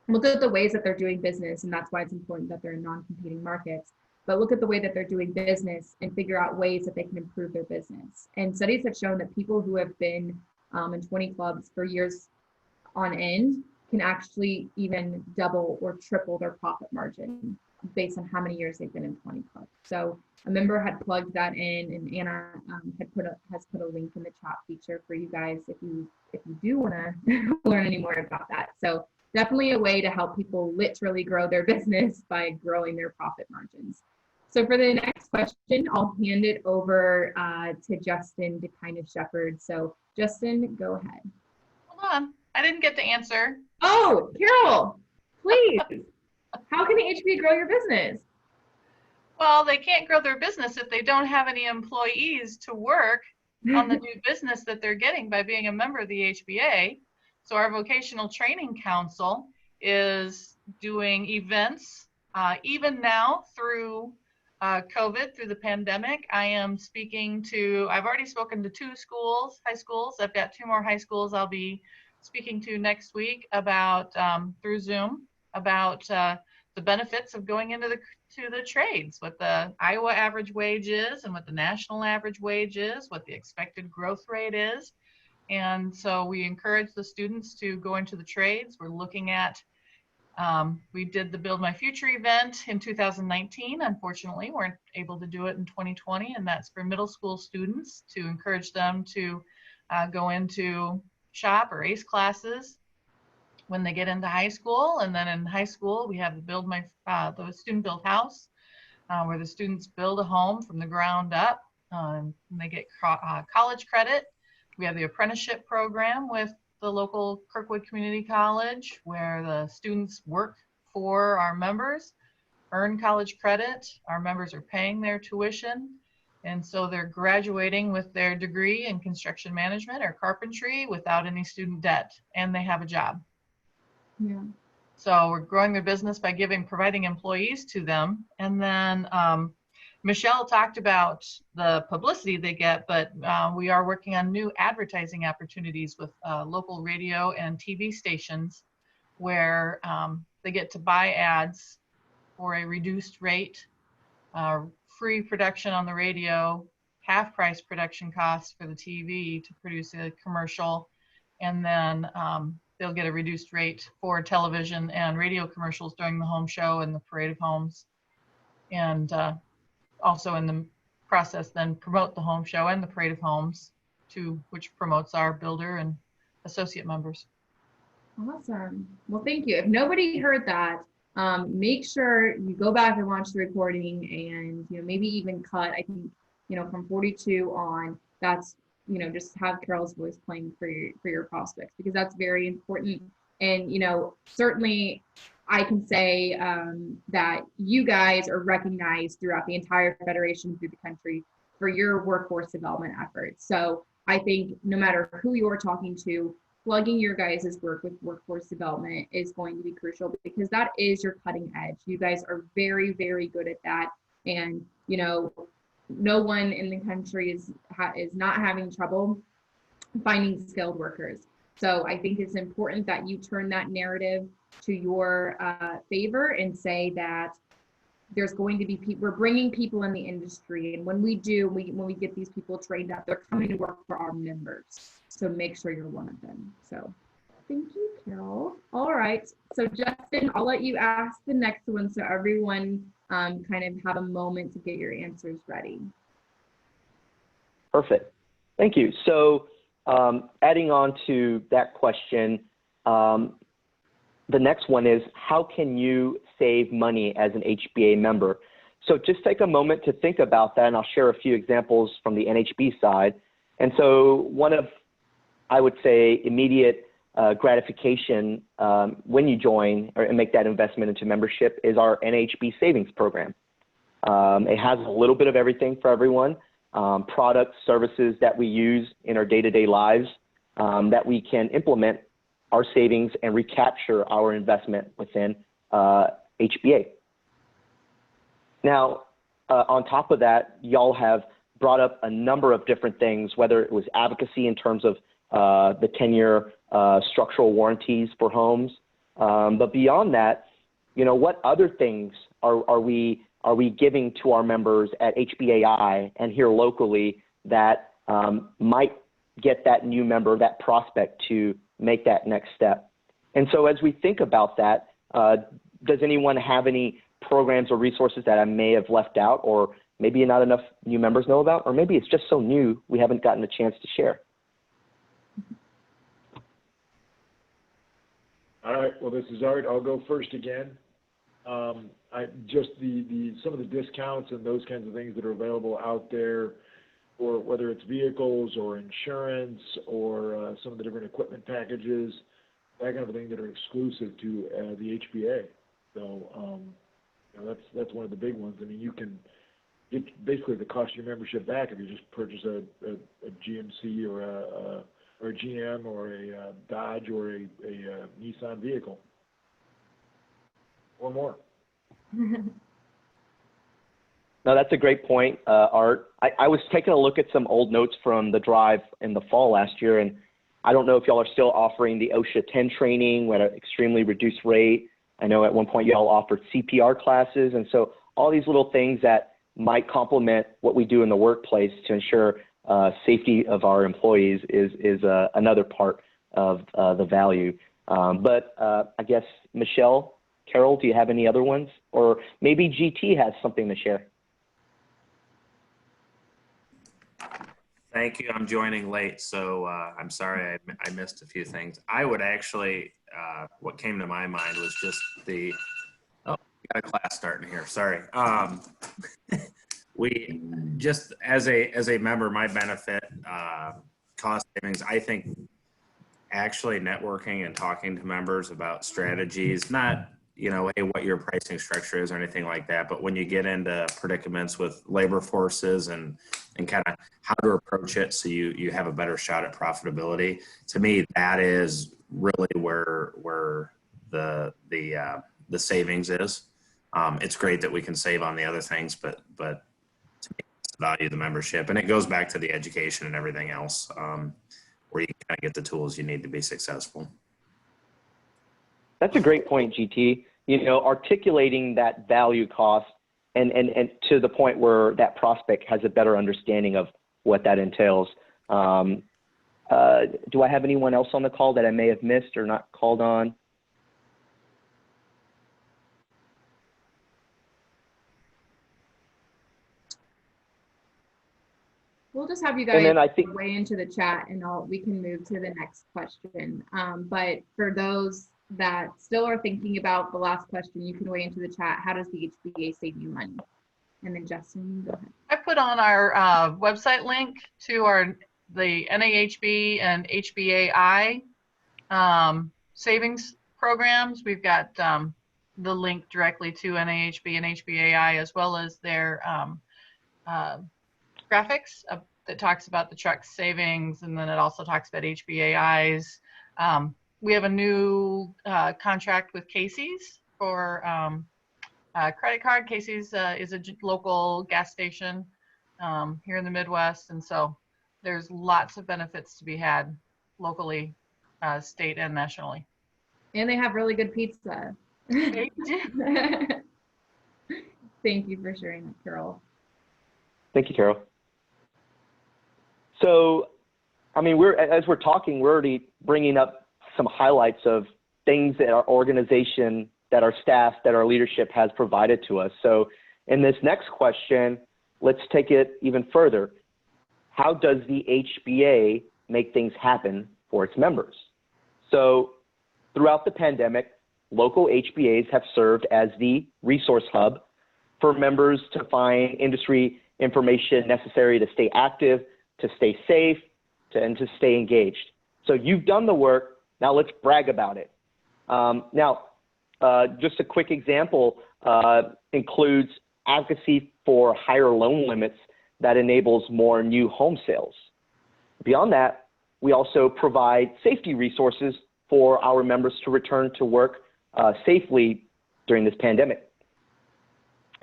Speaker 1: Look at the ways that they're doing business, and that's why it's important that they're in non-competing markets. But look at the way that they're doing business and figure out ways that they can improve their business. And studies have shown that people who have been and 20 clubs for years on end can actually even double or triple their profit margin based on how many years they've been in 20 clubs. So a member had plugged that in, and Anna has put a link in the chat feature for you guys if you do want to learn any more about that. So definitely a way to help people literally grow their business by growing their profit margins. So for the next question, I'll hand it over to Justin to kind of shepherd. So Justin, go ahead.
Speaker 2: Hold on, I didn't get to answer.
Speaker 1: Oh, Carol, please. How can the HBA grow your business?
Speaker 2: Well, they can't grow their business if they don't have any employees to work on the new business that they're getting by being a member of the HBA. So our Vocational Training Council is doing events, even now through COVID, through the pandemic. I've already spoken to 2 schools, high schools. I've got 2 more high schools I'll be speaking to next week about, through Zoom, about the benefits of going into the trades, what the Iowa average wage is and what the national average wage is, what the expected growth rate is. And so we encourage the students to go into the trades. We're looking at, we did the Build My Future event in 2019. Unfortunately, weren't able to do it in 2020, and that's for middle school students to encourage them to go into SHOP or ACE classes when they get into high school. And then in high school, we have the Student Build House, where the students build a home from the ground up, and they get college credit. We have the apprenticeship program with the local Kirkwood Community College, where the students work for our members, earn college credit. Our members are paying their tuition, and so they're graduating with their degree in construction management or carpentry without any student debt, and they have a job.
Speaker 1: Yeah.
Speaker 2: So we're growing their business by providing employees to them. And then Michelle talked about the publicity they get, but we are working on new advertising opportunities with local radio and TV stations where they get to buy ads for a reduced rate, free production on the radio, half price production costs for the TV to produce a commercial, and then they'll get a reduced rate for television and radio commercials during the home show and the parade of homes. And also in the process then promote the home show and the parade of homes, which promotes our builder and associate members.
Speaker 1: Awesome. Well, thank you. If nobody heard that, make sure you go back and watch the recording, and maybe even cut, I think, from 42 on, that's just have Carol's voice playing for your prospects, because that's very important. And certainly I can say that you guys are recognized throughout the entire federation, through the country, for your workforce development efforts. So I think no matter who you're talking to, plugging your guys' work with workforce development is going to be crucial, because that is your cutting edge. You guys are very, very good at that. And no one in the country is not having trouble finding skilled workers. So I think it's important that you turn that narrative to your favor and say that there's going to be people, we're bringing people in the industry, and when we get these people trained up, they're coming to work for our members. So make sure you're one of them. So thank you, Carol. All right, so Justin, I'll let you ask the next one so everyone kind of have a moment to get your answers ready.
Speaker 3: Perfect. Thank you. So adding on to that question, the next one is, how can you save money as an HBA member? So just take a moment to think about that, and I'll share a few examples from the NHB side. And so one of, I would say, immediate gratification when you join and make that investment into membership is our NHB savings program. It has a little bit of everything for everyone, products, services that we use in our day-to-day lives that we can implement our savings and recapture our investment within HBA. Now, on top of that, y'all have brought up a number of different things, whether it was advocacy in terms of the 10-year structural warranties for homes. But beyond that, what other things are we giving to our members at HBAI and here locally that might get that new member, that prospect, to make that next step. And so as we think about that, does anyone have any programs or resources that I may have left out, or maybe not enough new members know about, or maybe it's just so new we haven't gotten a chance to share?
Speaker 6: All right, well, this is Art. I'll go first again. Just some of the discounts and those kinds of things that are available out there, or whether it's vehicles or insurance or some of the different equipment packages, that kind of thing that are exclusive to the HBA. So you know, that's one of the big ones. I mean, you can get basically the cost of your membership back if you just purchase a GMC or a GM or a Dodge or a Nissan vehicle or more.
Speaker 3: No, that's a great point, Art. I was taking a look at some old notes from the drive in the fall last year, and I don't know if y'all are still offering the OSHA 10 training at an extremely reduced rate. I know at one point y'all offered CPR classes, and so all these little things that might complement what we do in the workplace to ensure safety of our employees is another part of the value. But I guess, Michelle, Carol, do you have any other ones? Or maybe GT has something to share.
Speaker 8: Thank you. I'm joining late, so I'm sorry I missed a few things. I would actually, what came to my mind was just we got a class starting here, sorry. We just, as a member, my benefit, cost savings, I think actually networking and talking to members about strategies, not, you know, hey, what your pricing structure is or anything like that, but when you get into predicaments with labor forces and kind of how to approach it so you have a better shot at profitability, to me, that is really where the savings is. It's great that we can save on the other things, but to me, it's the value of the membership, and it goes back to the education and everything else, where you kind of get the tools you need to be successful.
Speaker 3: That's a great point, GT. You know, articulating that value cost and to the point where that prospect has a better understanding of what that entails. Do I have anyone else on the call that I may have missed or not called on?
Speaker 1: We'll just have you guys
Speaker 3: And then I think
Speaker 1: way into the chat, and we can move to the next question. But for those that still are thinking about the last question, you can weigh into the chat. How does the HBA save you money? And then Justin, go ahead.
Speaker 2: I put on our website link to the NAHB and HBAI savings programs. We've got the link directly to NAHB and HBAI, as well as their graphics that talks about the truck savings, and then it also talks about HBAI's. We have a new contract with Casey's for credit card. Casey's is a local gas station here in the Midwest, and so there's lots of benefits to be had locally, state and nationally.
Speaker 1: And they have really good pizza.
Speaker 2: They do.
Speaker 1: Thank you for sharing that, Carol.
Speaker 3: Thank you, Carol. So, I mean, as we're talking, we're already bringing up some highlights of things that our organization, that our staff, that our leadership has provided to us. So in this next question, let's take it even further. How does the HBA make things happen for its members? So throughout the pandemic, local HBAs have served as the resource hub for members to find industry information necessary to stay active, to stay safe, and to stay engaged. So you've done the work, now let's brag about it. Just a quick example includes advocacy for higher loan limits that enables more new home sales. Beyond that, we also provide safety resources for our members to return to work safely during this pandemic.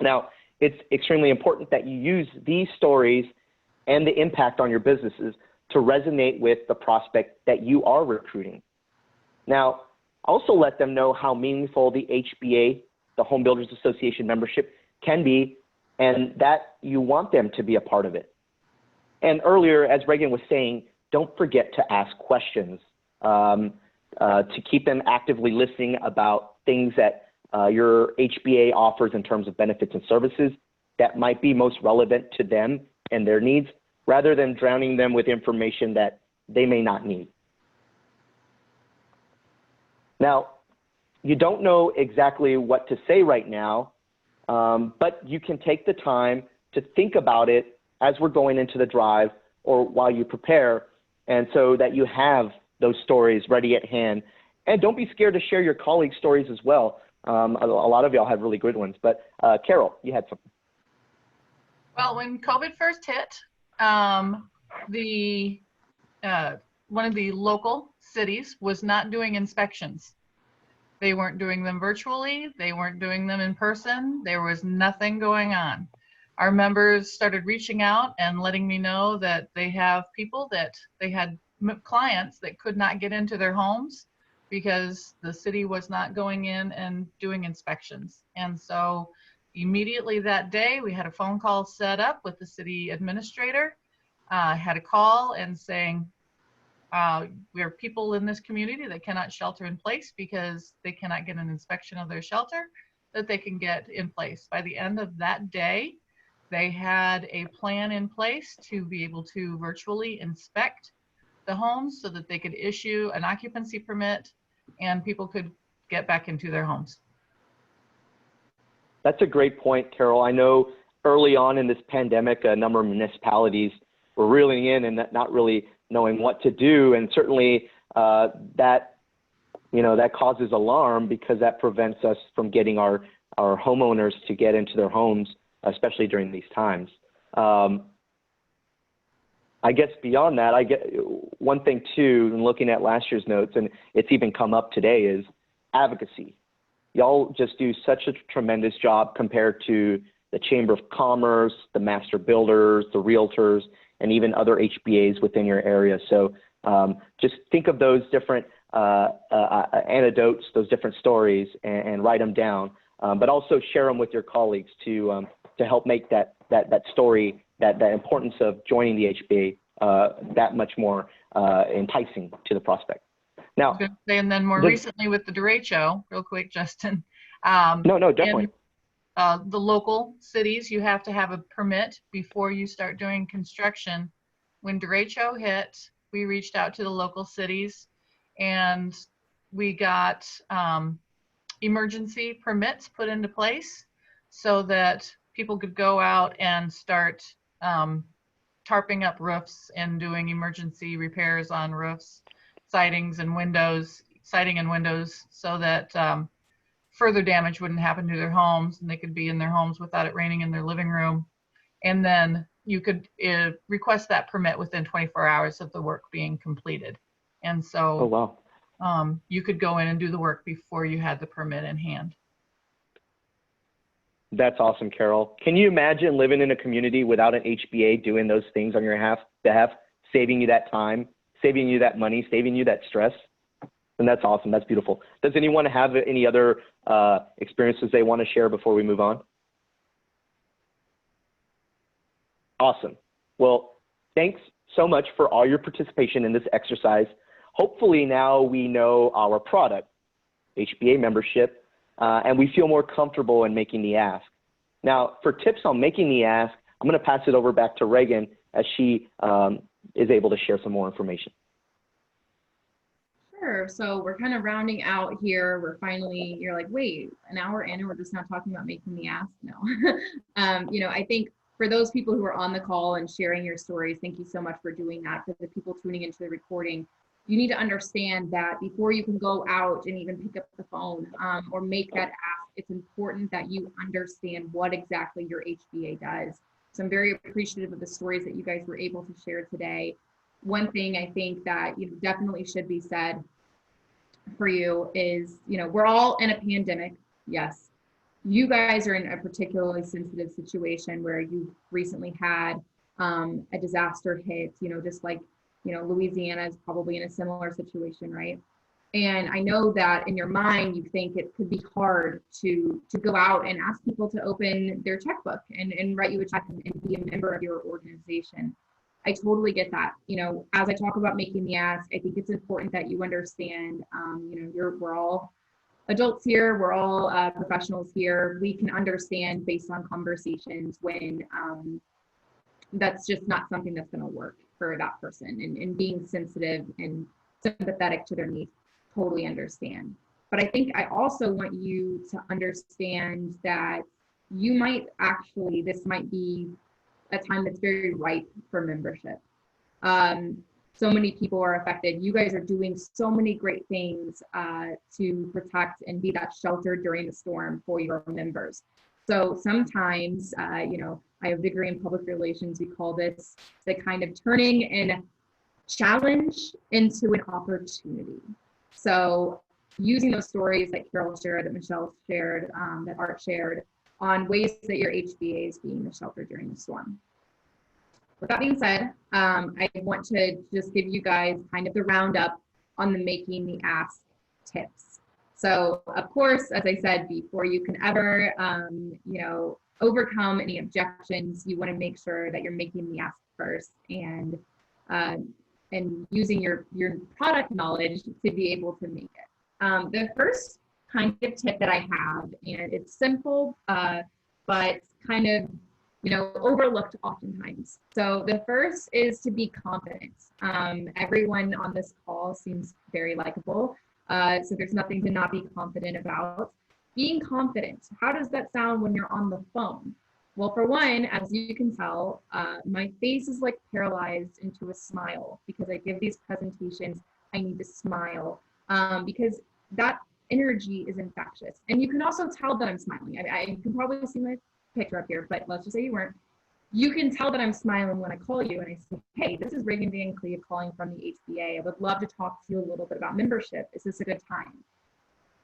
Speaker 3: Now, it's extremely important that you use these stories and the impact on your businesses to resonate with the prospect that you are recruiting. Now, also let them know how meaningful the HBA, the Home Builders Association membership, can be, and that you want them to be a part of it. And earlier, as Reagan was saying, don't forget to ask questions, to keep them actively listening about things that your HBA offers in terms of benefits and services that might be most relevant to them and their needs, rather than drowning them with information that they may not need. Now, you don't know exactly what to say right now, but you can take the time to think about it as we're going into the drive or while you prepare, and so that you have those stories ready at hand. And don't be scared to share your colleagues' stories as well. A lot of y'all have really good ones, but Carol, you had something.
Speaker 2: Well, when COVID first hit, one of the local cities was not doing inspections. They weren't doing them virtually. They weren't doing them in person. There was nothing going on. Our members started reaching out and letting me know that they have people that they had clients that could not get into their homes because the city was not going in and doing inspections. And so immediately that day, we had a phone call set up with the city administrator, had a call and saying, we have people in this community that cannot shelter in place because they cannot get an inspection of their shelter that they can get in place. By the end of that day, they had a plan in place to be able to virtually inspect the homes so that they could issue an occupancy permit and people could get back into their homes.
Speaker 3: That's a great point, Carol. I know early on in this pandemic, a number of municipalities were reeling in and not really knowing what to do. And certainly that causes alarm because that prevents us from getting our homeowners to get into their homes, especially during these times. I guess beyond that, I get one thing too, and looking at last year's notes, and it's even come up today, is advocacy. Y'all just do such a tremendous job compared to the Chamber of Commerce, the master builders, the realtors, and even other HBAs within your area. So just think of those different anecdotes, those different stories, and write them down. But also share them with your colleagues to help make that story, that importance of joining the HBA that much more enticing to the prospect. Now,
Speaker 2: and then more recently with the derecho, real quick, Justin.
Speaker 3: No, definitely.
Speaker 2: In the local cities, you have to have a permit before you start doing construction. When derecho hit, we reached out to the local cities and we got emergency permits put into place so that people could go out and start tarping up roofs and doing emergency repairs on roofs, siding and windows, so that further damage wouldn't happen to their homes and they could be in their homes without it raining in their living room. And then you could request that permit within 24 hours of the work being completed. And so
Speaker 3: oh, wow.
Speaker 2: You could go in and do the work before you had the permit in hand.
Speaker 3: That's awesome, Carol. Can you imagine living in a community without an HBA doing those things on your behalf, saving you that time, saving you that money, saving you that stress? And that's awesome. That's beautiful. Does anyone have any other experiences they want to share before we move on? Awesome. Well, thanks so much for all your participation in this exercise. Hopefully now we know our product, HBA membership, and we feel more comfortable in making the ask. Now, for tips on making the ask, I'm going to pass it over back to Reagan as she is able to share some more information.
Speaker 1: Sure. So we're kind of rounding out here. We're finally, you're like, wait, an hour in and we're just not talking about making the ask? No. I think for those people who are on the call and sharing your stories, thank you so much for doing that. For the people tuning into the recording, you need to understand that before you can go out and even pick up the phone or make that ask, it's important that you understand what exactly your HBA does. So I'm very appreciative of the stories that you guys were able to share today. One thing I think that definitely should be said for you is, we're all in a pandemic. Yes. You guys are in a particularly sensitive situation where you recently had a disaster hit, just like, Louisiana is probably in a similar situation, right? And I know that in your mind, you think it could be hard to go out and ask people to open their checkbook and write you a check and be a member of your organization. I totally get that. You know, as I talk about making the ask, I think it's important that you understand, you know, we're all adults here, we're all professionals here. We can understand based on conversations when that's just not something that's going to work for that person, and being sensitive and sympathetic to their needs, totally understand. But I think I also want you to understand that you might actually, this might be a time that's very ripe for membership. So many people are affected. You guys are doing so many great things to protect and be that shelter during the storm for your members. So sometimes, you know, I have a degree in public relations. We call this the kind of turning a challenge into an opportunity. So using those stories that Carol shared, that Michelle shared, that Art shared, on ways that your HBA is being the shelter during the storm. With that being said, I want to just give you guys kind of the roundup on the making the ask tips. So of course, as I said, before you can ever, you know, overcome any objections, you want to make sure that you're making the ask first, and using your product knowledge to be able to make it. The first kind of tip that I have, and it's simple, but kind of, you know, overlooked oftentimes. So the first is to be confident. Everyone on this call seems very likable, so there's nothing to not be confident about. Being confident, how does that sound when you're on the phone? Well, for one, as you can tell, my face is like paralyzed into a smile because I give these presentations, I need to smile, because that energy is infectious. And you can also tell that I'm smiling. You can probably see my picture up here, but let's just say you weren't. You can tell that I'm smiling when I call you and I say, hey, this is Reagan Van Cleve calling from the HBA. I would love to talk to you a little bit about membership. Is this a good time?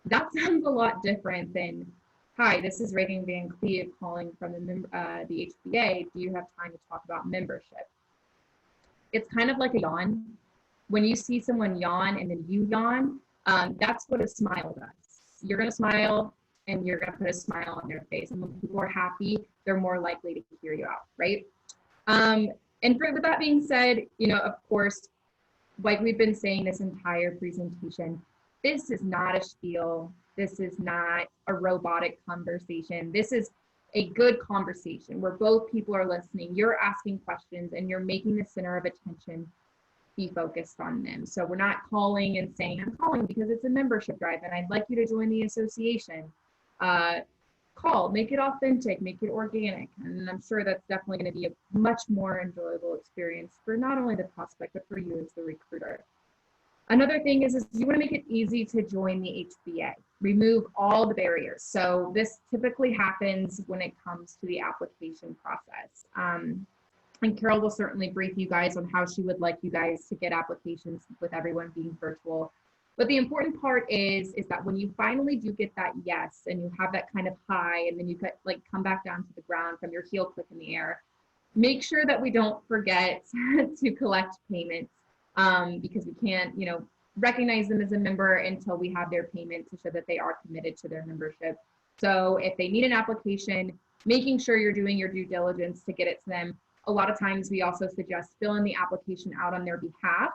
Speaker 1: That sounds a lot different than, hi, this is Reagan Van Cleve calling from the HBA. Do you have time to talk about membership? It's kind of like a yawn. When you see someone yawn and then you yawn, that's what a smile does. You're going to smile and you're going to put a smile on their face. And when people are happy, they're more likely to hear you out, right? And with that being said, you know, of course, like we've been saying this entire presentation, this is not a spiel. This is not a robotic conversation. This is a good conversation where both people are listening. You're asking questions and you're making the center of attention be focused on them. So we're not calling and saying, I'm calling because it's a membership drive and I'd like you to join the association. Call, make it authentic, make it organic. And I'm sure that's definitely going to be a much more enjoyable experience for not only the prospect, but for you as the recruiter. Another thing is you want to make it easy to join the HBA. Remove all the barriers. So this typically happens when it comes to the application process. And Carol will certainly brief you guys on how she would like you guys to get applications with everyone being virtual. But the important part is that when you finally do get that yes, and you have that kind of high, and then you come back down to the ground from your heel click in the air, make sure that we don't forget to collect payments, because we can't, you know, recognize them as a member until we have their payment to show that they are committed to their membership. So if they need an application, making sure you're doing your due diligence to get it to them. A lot of times we also suggest filling the application out on their behalf,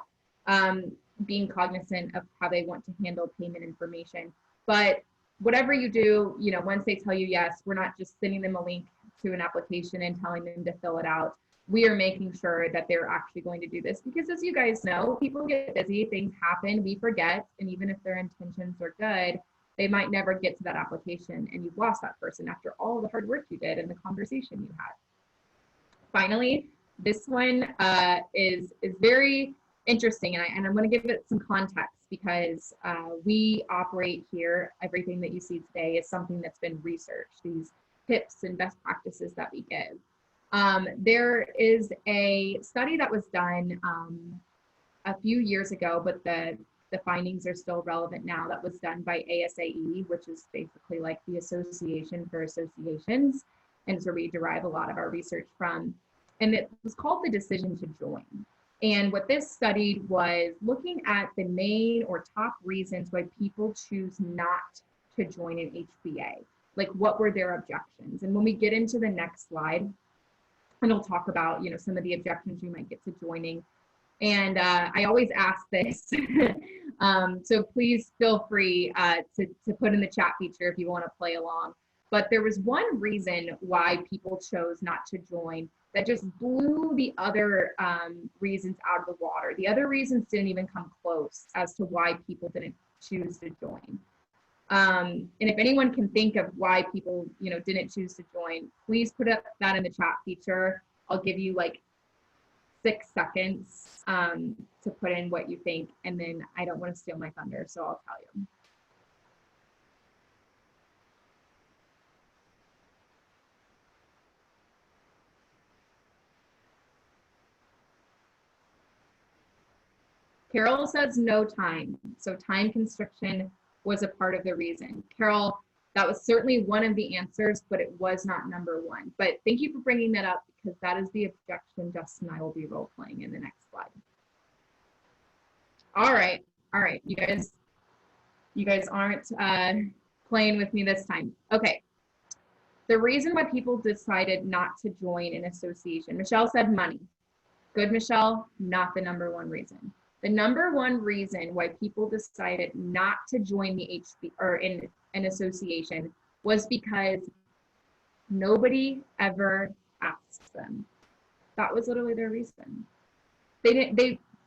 Speaker 1: being cognizant of how they want to handle payment information. But whatever you do, you know, once they tell you yes, we're not just sending them a link to an application and telling them to fill it out. We are making sure that they're actually going to do this because, as you guys know, people get busy, things happen, we forget, and even if their intentions are good, they might never get to that application and you've lost that person after all the hard work you did and the conversation you had. Finally, this one is very interesting, and I'm going to give it some context because we operate here. Everything that you see today is something that's been researched, these tips and best practices that we give. There is a study that was done a few years ago, but the findings are still relevant now, that was done by ASAE, which is basically like the Association for Associations, and it's where we derive a lot of our research from. And it was called The Decision to Join. And what this studied was looking at the main or top reasons why people choose not to join an HBA. Like, what were their objections? And when we get into the next slide, and he'll talk about, some of the objections you might get to joining. And I always ask this, so please feel free to put in the chat feature if you want to play along. But there was one reason why people chose not to join that just blew the other reasons out of the water. The other reasons didn't even come close as to why people didn't choose to join. And if anyone can think of why people, didn't choose to join, please put up that in the chat feature. I'll give you like 6 seconds to put in what you think, and then I don't want to steal my thunder, so I'll tell you. Carol says no time, so time constriction was a part of the reason. Carol, that was certainly one of the answers, but it was not number one. But thank you for bringing that up, because that is the objection Justin and I will be role playing in the next slide. All right, you guys aren't playing with me this time. Okay, the reason why people decided not to join an association, Michelle said money. Good, Michelle, not the number one reason. The number one reason why people decided not to join the HB or in an association was because nobody ever asked them. That was literally their reason. They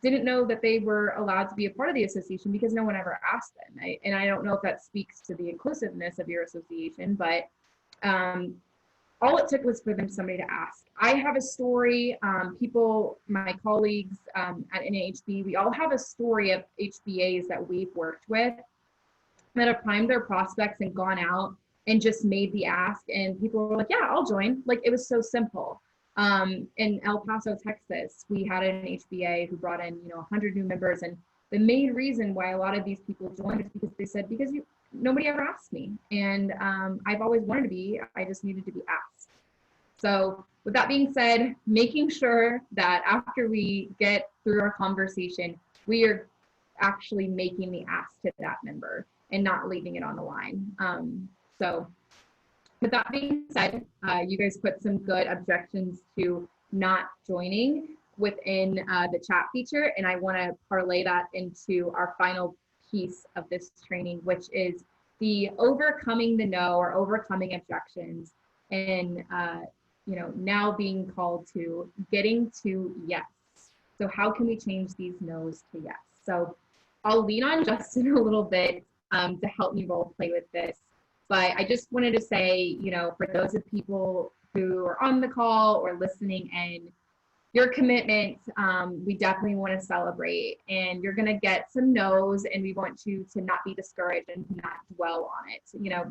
Speaker 1: didn't know that they were allowed to be a part of the association because no one ever asked them. And I don't know if that speaks to the inclusiveness of your association, but all it took was for somebody to ask. I have a story, my colleagues at NAHB, we all have a story of HBAs that we've worked with that have primed their prospects and gone out and just made the ask, and people were like, yeah, I'll join. Like, it was so simple. In El Paso, Texas, we had an HBA who brought in, 100 new members, and the main reason why a lot of these people joined is because they said, nobody ever asked me, and I've always wanted to be, I just needed to be asked. So with that being said, making sure that after we get through our conversation, we are actually making the ask to that member and not leaving it on the line. So with that being said, you guys put some good objections to not joining within the chat feature, and I want to parlay that into our final piece of this training, which is the overcoming the no or overcoming objections, and now being called to getting to yes. So how can we change these no's to yes? So I'll lean on Justin a little bit to help me role play with this, but I just wanted to say, for those of people who are on the call or listening in, your commitment, we definitely want to celebrate, and you're going to get some no's, and we want you to not be discouraged and to not dwell on it.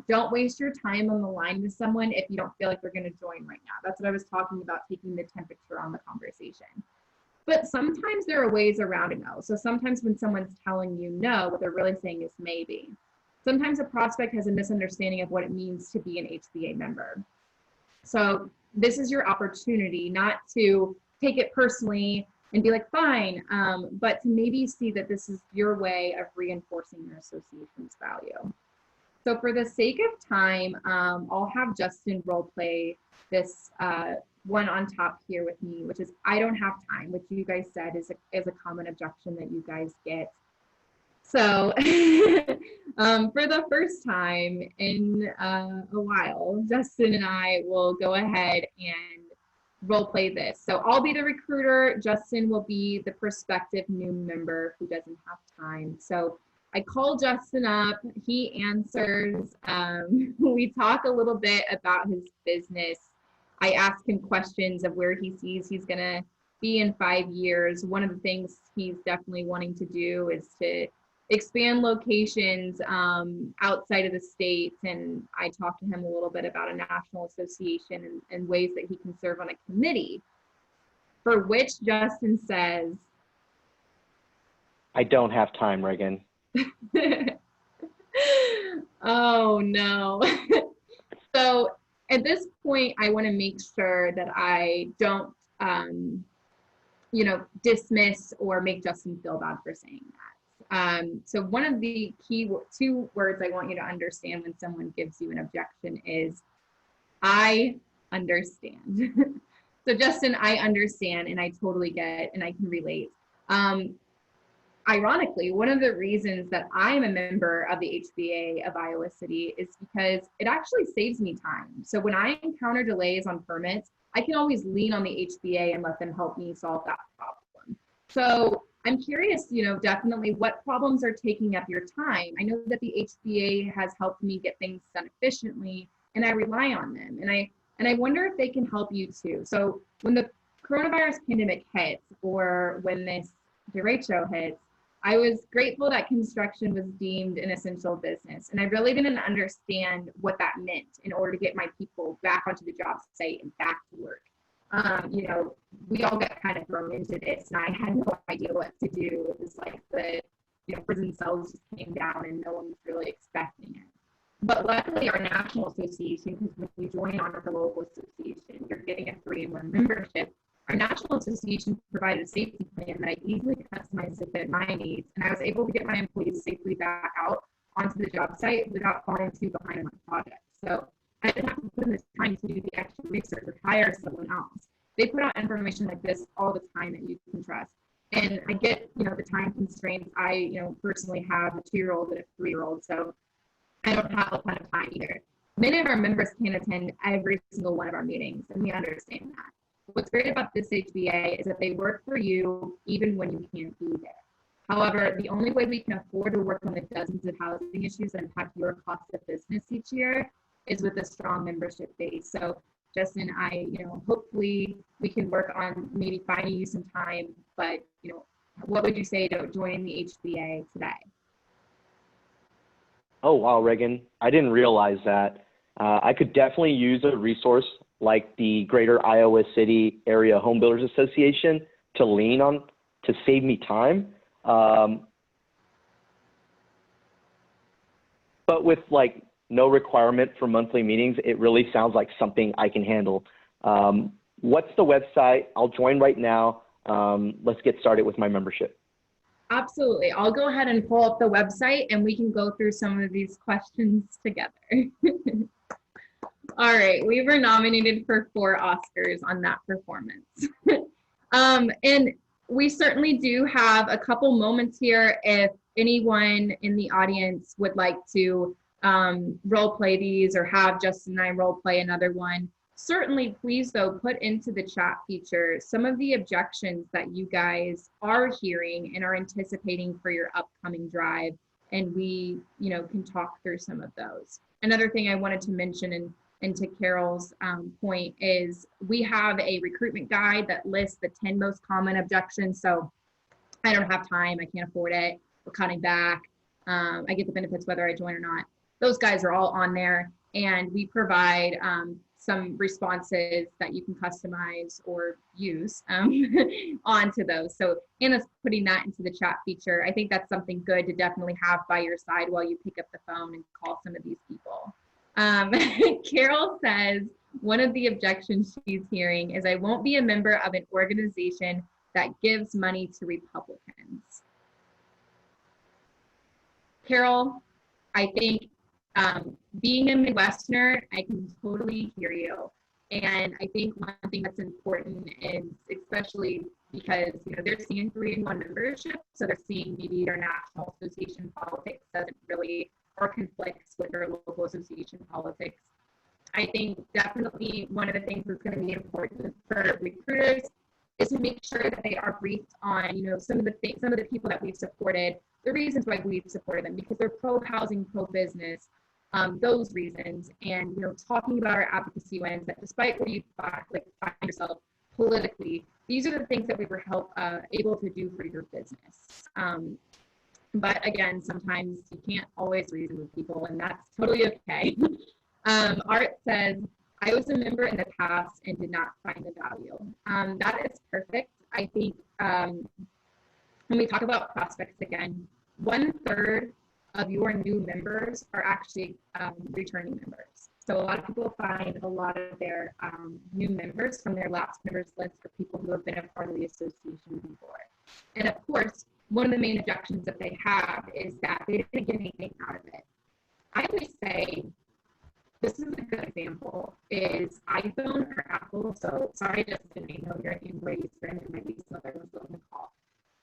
Speaker 1: Don't waste your time on the line with someone if you don't feel like they're going to join right now. That's what I was talking about, taking the temperature on the conversation. But sometimes there are ways around a no. So sometimes when someone's telling you no, what they're really saying is maybe. Sometimes a prospect has a misunderstanding of what it means to be an HBA member. So this is your opportunity not to take it personally and be like, fine, but to maybe see that this is your way of reinforcing your association's value. So for the sake of time, I'll have Justin role play this one on top here with me, which is I don't have time, which you guys said is a common objection that you guys get. So for the first time in a while, Justin and I will go ahead and role play this. So I'll be the recruiter. Justin will be the prospective new member who doesn't have time. So I call Justin up, he answers. We talk a little bit about his business. I ask him questions of where he sees he's gonna be in 5 years. One of the things he's definitely wanting to do is to expand locations outside of the state, and I talked to him a little bit about a national association and ways that he can serve on a committee, for which Justin says,
Speaker 3: I don't have time, Reagan.
Speaker 1: Oh no. So at this point, I want to make sure that I don't dismiss or make Justin feel bad for saying that. So one of the key two words I want you to understand when someone gives you an objection is, I understand. So Justin, I understand and I totally get and I can relate. Ironically, one of the reasons that I'm a member of the HBA of Iowa City is because it actually saves me time. So when I encounter delays on permits, I can always lean on the HBA and let them help me solve that problem. So I'm curious, definitely what problems are taking up your time. I know that the HBA has helped me get things done efficiently, and I rely on them. And I wonder if they can help you too. So when the coronavirus pandemic hits, or when this derecho hits, I was grateful that construction was deemed an essential business. And I really didn't understand what that meant in order to get my people back onto the job site and back to work. We all got kind of thrown into this, and I had no idea what to do. It was like the prison cells just came down and no one was really expecting it. But luckily, our national association, because when you join on with a local association, you're getting a 3-in-1 membership. Our national association provided a safety plan that I easily customized to fit my needs, and I was able to get my employees safely back out onto the job site without falling too behind on my project. So I didn't have to put in the time to do the extra research or hire someone else. They put out information like this all the time that you can trust. And I get, the time constraints. I, personally have a 2-year-old and a 3-year-old, so I don't have a ton of time either. Many of our members can't attend every single one of our meetings, and we understand that. What's great about this HBA is that they work for you even when you can't be there. However, the only way we can afford to work on the dozens of housing issues that impact your cost of business each year is with a strong membership base. So Justin, hopefully we can work on maybe finding you some time, but what would you say to join the HBA today?
Speaker 3: Oh, wow, Reagan, I didn't realize that. I could definitely use a resource like the Greater Iowa City Area Home Builders Association to lean on to save me time. But with no requirement for monthly meetings, it really sounds like something I can handle. What's the website? I'll join right now. Let's get started with my membership.
Speaker 1: Absolutely. I'll go ahead and pull up the website and we can go through some of these questions together. All right, we were nominated for 4 Oscars on that performance. And we certainly do have a couple moments here if anyone in the audience would like to role play these or have Justin and I role play another one. Certainly, please, though, put into the chat feature some of the objections that you guys are hearing and are anticipating for your upcoming drive, and we, can talk through some of those. Another thing I wanted to mention, and to Carol's point, is we have a recruitment guide that lists the 10 most common objections. So I don't have time, I can't afford it, we're cutting back, I get the benefits whether I join or not. Those guys are all on there, and we provide some responses that you can customize or use onto those. So Anna's putting that into the chat feature. I think that's something good to definitely have by your side while you pick up the phone and call some of these people. Carol says one of the objections she's hearing is I won't be a member of an organization that gives money to Republicans. Carol, I think being a Midwesterner, I can totally hear you. And I think one thing that's important is, especially because they're seeing 3-in-1 membership, so they're seeing maybe their national association politics doesn't really or conflicts with their local association politics. I think definitely one of the things that's going to be important for recruiters is to make sure that they are briefed on some of the people that we've supported, the reasons why we've supported them, because they're pro-housing, pro-business, those reasons, and talking about our advocacy wins, that despite where you find yourself politically, these are the things that we were able to do for your business. But again, sometimes you can't always reason with people, and that's totally okay. Art says, I was a member in the past and did not find the value. That is perfect. I think when we talk about prospects again, 1/3 of your new members are actually returning members. So a lot of people find a lot of their new members from their last members list for people who have been a part of the association before. And of course, one of the main objections that they have is that they didn't get anything out of it. I always say this is a good example, is iPhone or Apple. So sorry, Justin, I know you're an Android friend, and might be some other ones on the call.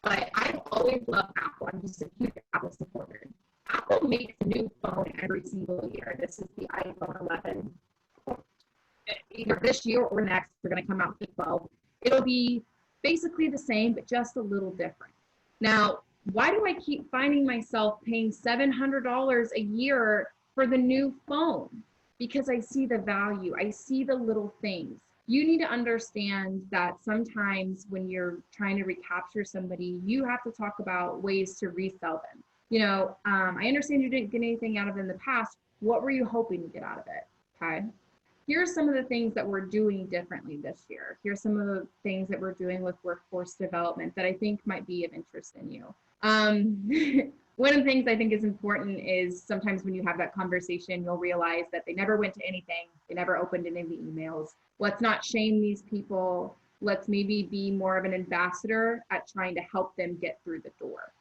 Speaker 1: But I've always loved Apple. I'm just a huge Apple supporter. Apple makes a new phone every single year. This is the iPhone 11. Either this year or next, they're going to come out with 12. It'll be basically the same, but just a little different. Now, why do I keep finding myself paying $700 a year for the new phone? Because I see the value. I see the little things. You need to understand that sometimes when you're trying to recapture somebody, you have to talk about ways to resell them. You know, I understand you didn't get anything out of it in the past. What were you hoping to get out of it? Okay. Here's some of the things that we're doing differently this year. Here's some of the things that we're doing with workforce development that I think might be of interest in you. One of the things I think is important is sometimes when you have that conversation, you'll realize that they never went to anything. They never opened any of the emails. Let's not shame these people. Let's maybe be more of an ambassador at trying to help them get through the door.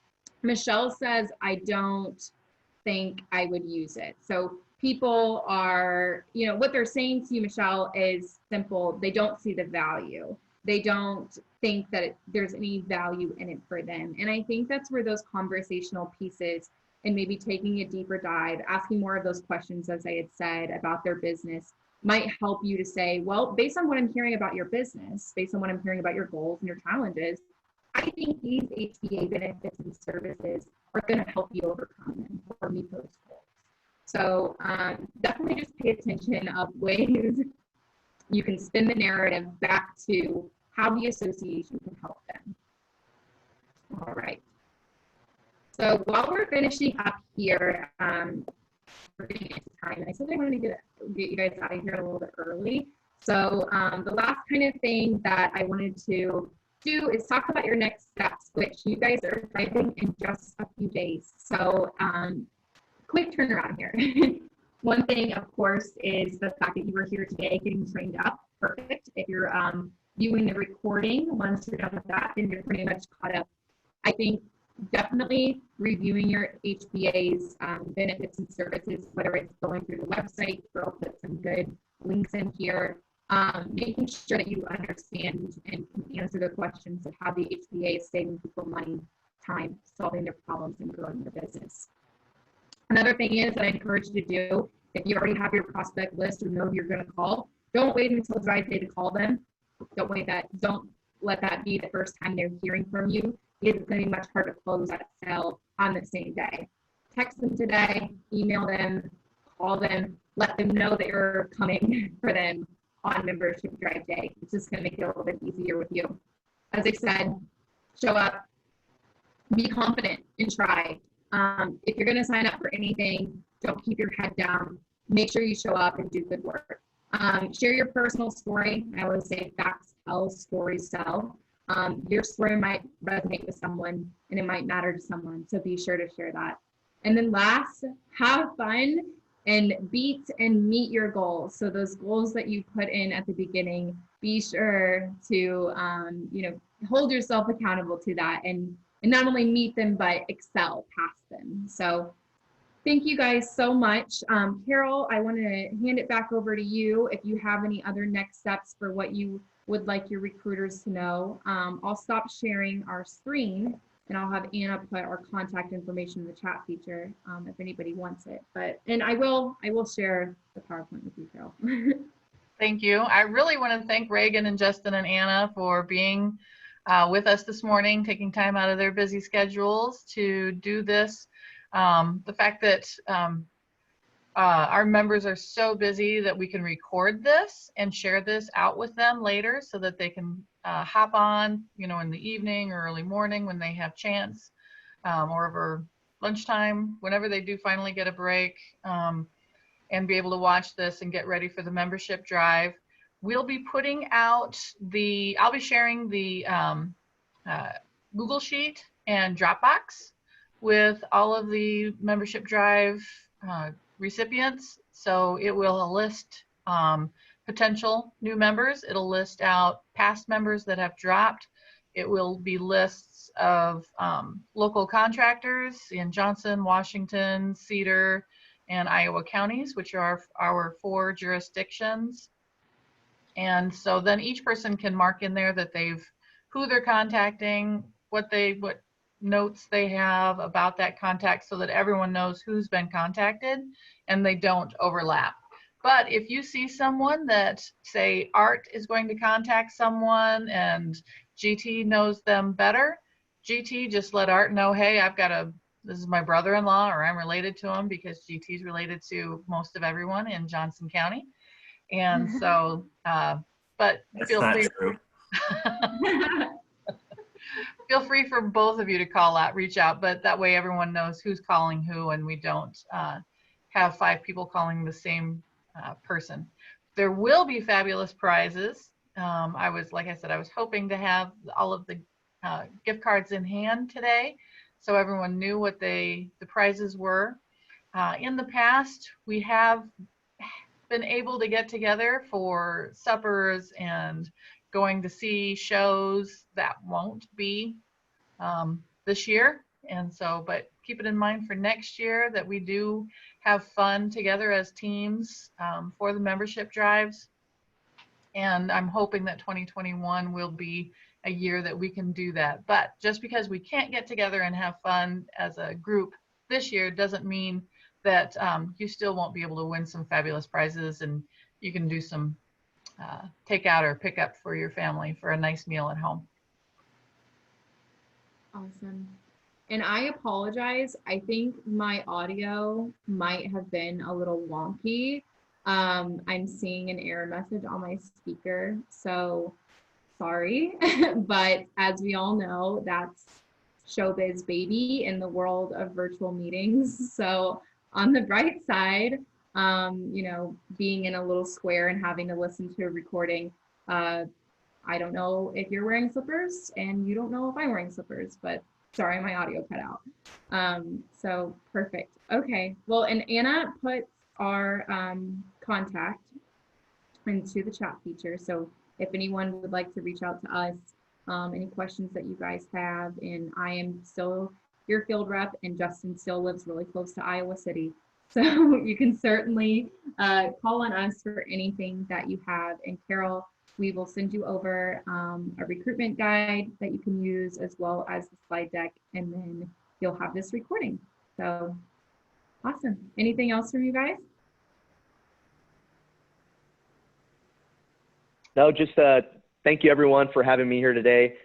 Speaker 1: Michelle says, I don't think I would use it. So people are, you know, what they're saying to you, Michelle, is simple. They don't see the value. They don't think that there's any value in it for them. And I think that's where those conversational pieces and maybe taking a deeper dive, asking more of those questions, as I had said, about their business might help you to say, well, based on what I'm hearing about your business, based on what I'm hearing about your goals and your challenges, I think these HBA benefits and services are going to help you overcome them or meet those goals. So definitely just pay attention of ways you can spin the narrative back to how the association can help them. All right. So while we're finishing up here, we're getting into time. I said I wanted to get you guys out of here a little bit early. So the last kind of thing that I wanted to do is talk about your next steps, which you guys are driving in just a few days. So quick turnaround here. One thing, of course, is the fact that you were here today getting trained up. Perfect. If you're viewing the recording, once you're done with that, then you're pretty much caught up. I think definitely reviewing your HBA's benefits and services, whether it's going through the website, we'll put some good links in here, making sure that you understand and can answer the questions of how the HBA is saving people money, time, solving their problems, and growing their business. Another thing is that I encourage you to do, if you already have your prospect list or know who you're going to call, don't wait until drive day to call them. Don't let that be the first time they're hearing from you. It's going to be much harder to close that sale on the same day. Text them today, email them, call them, let them know that you're coming for them on membership drive day. It's just going to make it a little bit easier with you. As I said, show up, be confident, and try. If you're going to sign up for anything, don't keep your head down. Make sure you show up and do good work. Share your personal story. I always say facts tell, stories sell. Your story might resonate with someone and it might matter to someone, so be sure to share that. And then last, have fun and beat and meet your goals. So those goals that you put in at the beginning, be sure to hold yourself accountable to that and not only meet them, but excel past them. So thank you guys so much. Carol, I want to hand it back over to you if you have any other next steps for what you would like your recruiters to know. I'll stop sharing our screen and I'll have Anna put our contact information in the chat feature if anybody wants it. And I will share the PowerPoint with you, Carol.
Speaker 2: Thank you. I really want to thank Reagan and Justin and Anna for being with us this morning, taking time out of their busy schedules to do this. The fact that our members are so busy that we can record this and share this out with them later so that they can hop on, in the evening or early morning when they have chance, or over lunchtime, whenever they do finally get a break, and be able to watch this and get ready for the membership drive. We'll be putting out I'll be sharing the Google Sheet and Dropbox with all of the membership drive recipients. So it will list potential new members. It'll list out past members that have dropped. It will be lists of local contractors in Johnson, Washington, Cedar, and Iowa counties, which are our 4 jurisdictions. And so then each person can mark in there that who they're contacting, what notes they have about that contact, so that everyone knows who's been contacted and they don't overlap. But if you see someone that, say, Art is going to contact someone and GT knows them better, GT just let Art know, hey, this is my brother-in-law, or I'm related to him, because GT is related to most of everyone in Johnson County. And so, but
Speaker 8: That's
Speaker 2: feel
Speaker 8: not
Speaker 2: free.
Speaker 8: true.
Speaker 2: Feel free for both of you to reach out, but that way everyone knows who's calling who, and we don't have 5 people calling the same person. There will be fabulous prizes. Like I said, I was hoping to have all of the gift cards in hand today, so everyone knew what the prizes were. In the past, we have been able to get together for suppers and going to see shows. That won't be this year. And so, but keep it in mind for next year that we do have fun together as teams for the membership drives. And I'm hoping that 2021 will be a year that we can do that. But just because we can't get together and have fun as a group this year doesn't mean that you still won't be able to win some fabulous prizes, and you can do some takeout or pickup for your family for a nice meal at home.
Speaker 1: Awesome. And I apologize. I think my audio might have been a little wonky. I'm seeing an error message on my speaker, so sorry. But as we all know, that's showbiz baby in the world of virtual meetings. So on the bright side, being in a little square and having to listen to a recording, I don't know if you're wearing slippers, and you don't know if I'm wearing slippers, but sorry, my audio cut out. So perfect. Okay, well, and Anna put our contact into the chat feature. So if anyone would like to reach out to us, any questions that you guys have, and I am still your field rep, and Justin still lives really close to Iowa City. So you can certainly call on us for anything that you have. And Carol, we will send you over a recruitment guide that you can use, as well as the slide deck, and then you'll have this recording. So awesome. Anything else from you guys?
Speaker 3: No, just thank you everyone for having me here today.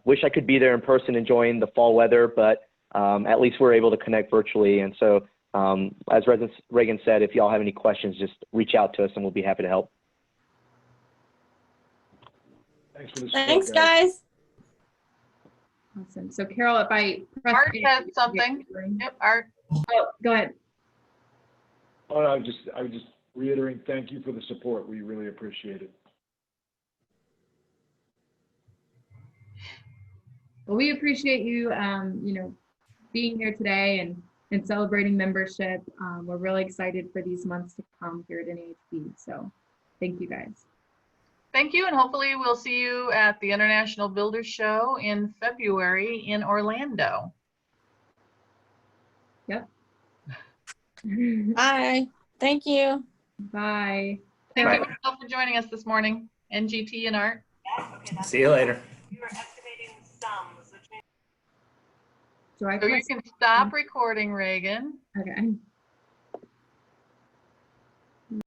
Speaker 3: Wish I could be there in person enjoying the fall weather, but at least we're able to connect virtually. And so as Reagan said, if y'all have any questions, just reach out to us and we'll be happy to help.
Speaker 6: Thanks for the support,
Speaker 5: Thanks, guys.
Speaker 1: Awesome. So Carol, if I press
Speaker 2: Art had something. Yep, Art.
Speaker 1: Oh, go ahead.
Speaker 6: Oh, I was just reiterating, thank you for the support. We really appreciate it.
Speaker 1: Well, we appreciate you, being here today and celebrating membership. We're really excited for these months to come here at NAHB. So thank you guys.
Speaker 2: Thank you, and hopefully we'll see you at the International Builders Show in February in Orlando.
Speaker 1: Yep.
Speaker 5: Bye. Thank you.
Speaker 1: Bye.
Speaker 2: Thank
Speaker 8: Bye.
Speaker 2: you Michelle, for joining us this morning, NGT and Art.
Speaker 8: See you later.
Speaker 1: Do I
Speaker 2: So you
Speaker 1: press?
Speaker 2: can stop recording, Reagan.
Speaker 1: Okay.